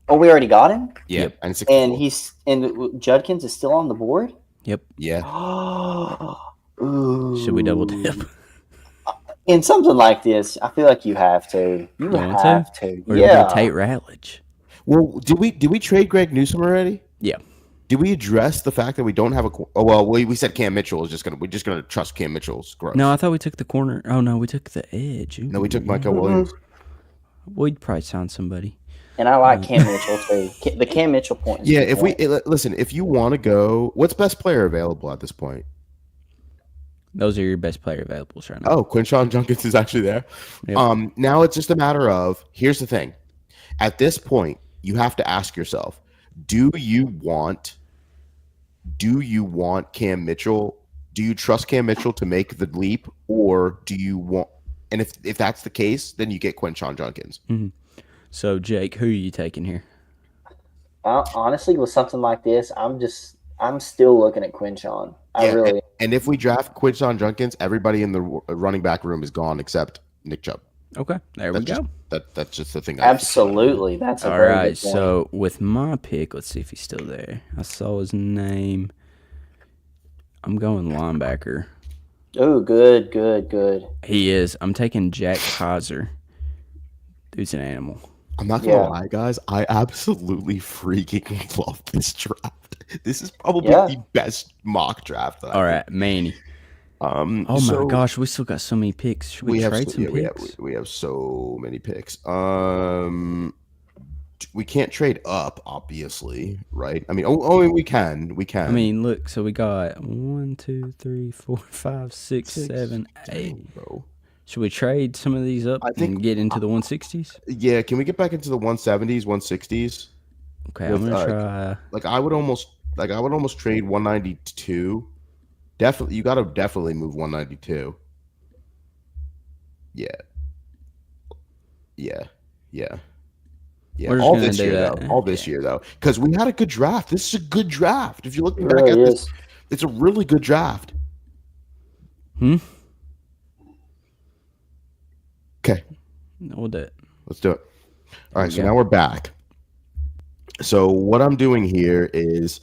Oh, we already got him. Yeah, Yep. and 64. And Judkins is still on the board. Yep. Yeah. Ooh. Should we double dip? In something like this, I feel like you have to. You want have to. Or Yeah. go Tate Ratledge? Well, did we trade Greg Newsome already? Yeah. Did we address the fact that we don't have a? Oh well, we said Cam Mitchell is we're just gonna trust Cam Mitchell's growth. No, I thought we took the corner. Oh no, we took the edge. No, we took Michael Mm-hmm. Williams. We'd probably sign somebody. And I like Cam Mitchell too. The Cam Mitchell point. is Yeah, a good if we point. listen, if you want to go, what's best player available at this point? Those are your best player availables right now. Oh, Quinshon Judkins is actually there. Yep. Now it's just a matter of here's the thing. At this point, you have to ask yourself: Do you want Cam Mitchell? Do you trust Cam Mitchell to make the leap, or do you want? And if that's the case, then you get Quinshon Judkins. So Jake, who are you taking here? Honestly, with something like this, I'm still looking at Quinshon. I really. And if we draft Quinshon Judkins, everybody in the running back room is gone except Nick Chubb. Okay, there we go. That's just the thing. Absolutely, that's a All very right, good point. so with my pick, let's see if he's still there. I saw his name. I'm going linebacker. Oh, good. He is. I'm taking Jack Kaiser. Dude's an animal. I'm not gonna Yeah. lie, guys. I absolutely freaking love this draft. This is probably Yeah. the best mock draft. That All right, Manny. Oh my gosh, we still got so many picks. Should we trade some picks? we have so many picks. We can't trade up, obviously, right? I mean, we can. I mean, look. So we got 1, 2, 3, 4, 5, 6, 7, 8. Dang, bro. Should we trade some of these up I think- and get into the 160s? Yeah, can we get back into the 170s, 160s? Okay, With, I'm gonna try. Like I would almost trade 192. Definitely, you got to definitely move 192. Yeah. We're just All gonna this do year that. though. All this year though, because we had a good draft. This is a good draft. If you look It back really at this, is. it's a really good draft. Okay, We'll do it. let's do it. All right, so Okay. now we're back. So what I'm doing here is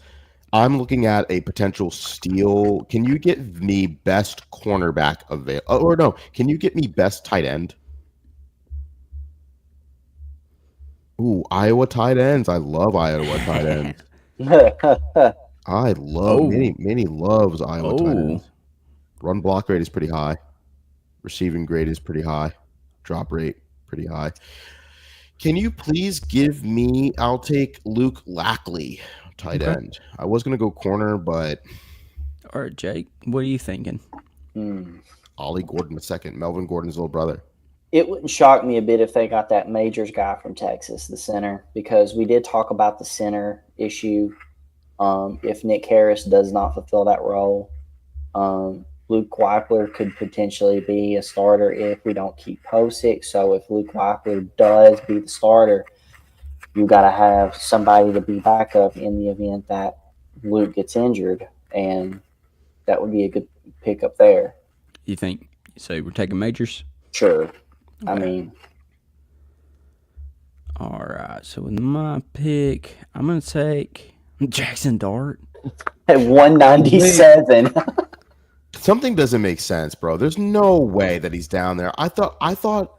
I'm looking at a potential steal. Can you get me best cornerback available? Or no, can you get me best tight end? Ooh, Iowa tight ends. I love Iowa tight ends. I love Oh. Manny loves Iowa tight Oh. ends. Run block rate is pretty high. Receiving grade is pretty high. Drop rate pretty high. Can you please give me? I'll take Luke Lackley, tight Okay. end. I was gonna go corner, but All right, Jake, what are you thinking? Ollie Gordon II, Melvin Gordon's little brother. It wouldn't shock me a bit if they got that Majors guy from Texas, the center, because we did talk about the center issue. If Nick Harris does not fulfill that role, Luke Weichler could potentially be a starter if we don't keep Posick. So if Luke Weichler does be the starter, you got to have somebody to be backup in the event that Luke gets injured, and that would be a good pickup there. You think? So we're taking majors. Sure. I Okay. mean, All right. So with my pick, I'm gonna take Jackson Dart. at 197. Something doesn't make sense, bro. There's no way that he's down there. I thought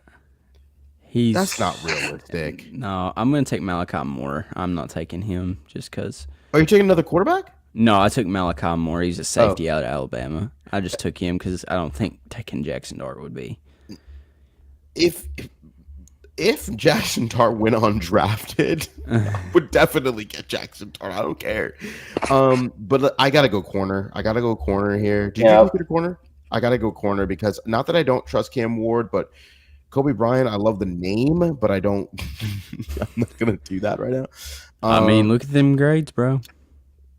He's that's not realistic. No, I'm gonna take Malachi Moore. I'm not taking him just because. Are you taking another quarterback? No, I took Malachi Moore. He's a safety out of Alabama. I just took him because I don't think taking Jackson Dart would be. If Jackson Dart went undrafted, would definitely get Jackson Dart. I don't care. But I gotta go corner. Here. Did you Yeah. look at a corner? I gotta go corner because not that I don't trust Cam Ward, but Kobe Bryant, I love the name, but I don't. I'm not gonna do that right now. I mean, look at them grades, bro.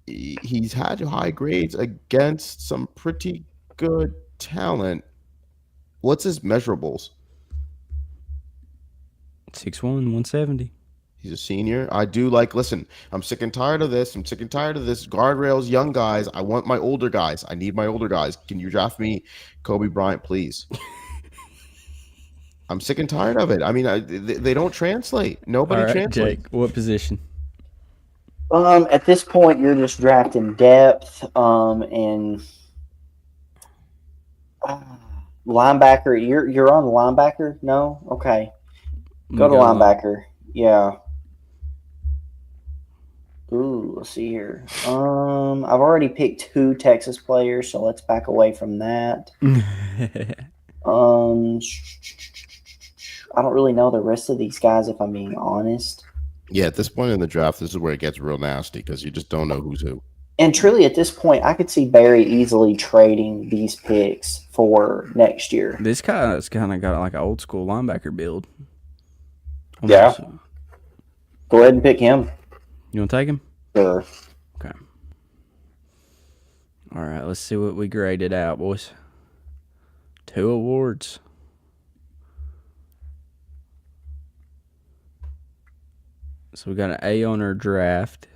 He's had high grades against some pretty good talent. What's his measurables? 6'1", 170. He's a senior. I do like, listen, I'm sick and tired of this. Guardrails, young guys. I want my older guys. I need my older guys. Can you draft me Kobe Bryant, please? I'm sick and tired of it. I mean, they don't translate. Nobody translates. Jake, what position? At this point, you're just drafting depth, and linebacker. You're on linebacker? No? Okay. Go to linebacker. Yeah. Ooh, let's see here. I've already picked 2 Texas players, so let's back away from that. I don't really know the rest of these guys, if I'm being honest. Yeah, at this point in the draft, this is where it gets real nasty because you just don't know who's who. And truly, at this point, I could see Barry easily trading these picks for next year. This guy's kind of got like an old school linebacker build. Yeah. Go ahead and pick him. You want to take him? Sure. Okay. All right, let's see what we graded out, boys. 2 awards. So we got an A on our draft.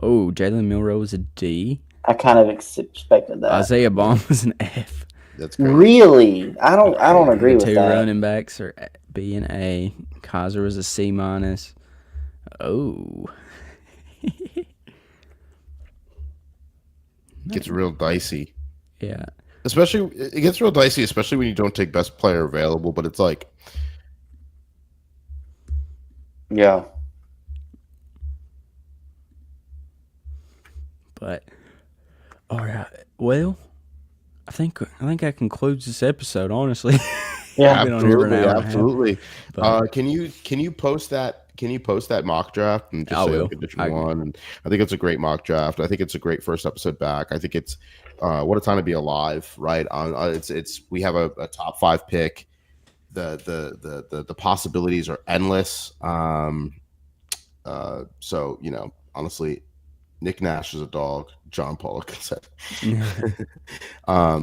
Oh, Jalen Milroe was a D. I kind of expected that. Isaiah Bond was an F. That's great. Really? I don't agree with that. 2 running backs are B and A. Kaiser was a C-. Oh. Gets real dicey. Yeah. It gets real dicey, especially when you don't take best player available, but it's like. Yeah. But, all right. Well, I think that concludes this episode, honestly. Yeah, absolutely. But, can you post that? Can you post that mock draft and just I say will. which one? And I think it's a great mock draft. I think it's a great first episode back. I think it's what a time to be alive, right? It's we have a top 5 pick. The possibilities are endless. So honestly, Nick Nash is a dog. John Pollock said.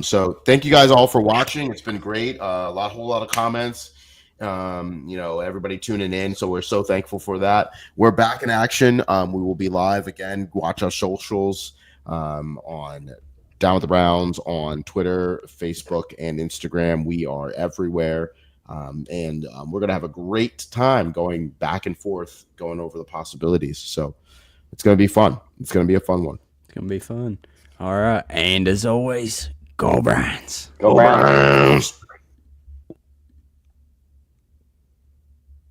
So thank you guys all for watching. It's been great. Whole lot of comments. Everybody tuning in. So we're so thankful for that. We're back in action. We will be live again. Watch our socials on Down with the Browns on Twitter, Facebook, and Instagram. We are everywhere. And we're going to have a great time going back and forth, going over the possibilities. So it's going to be fun. It's going to be a fun one. It's going to be fun. All right. And as always, go Browns. Go Browns.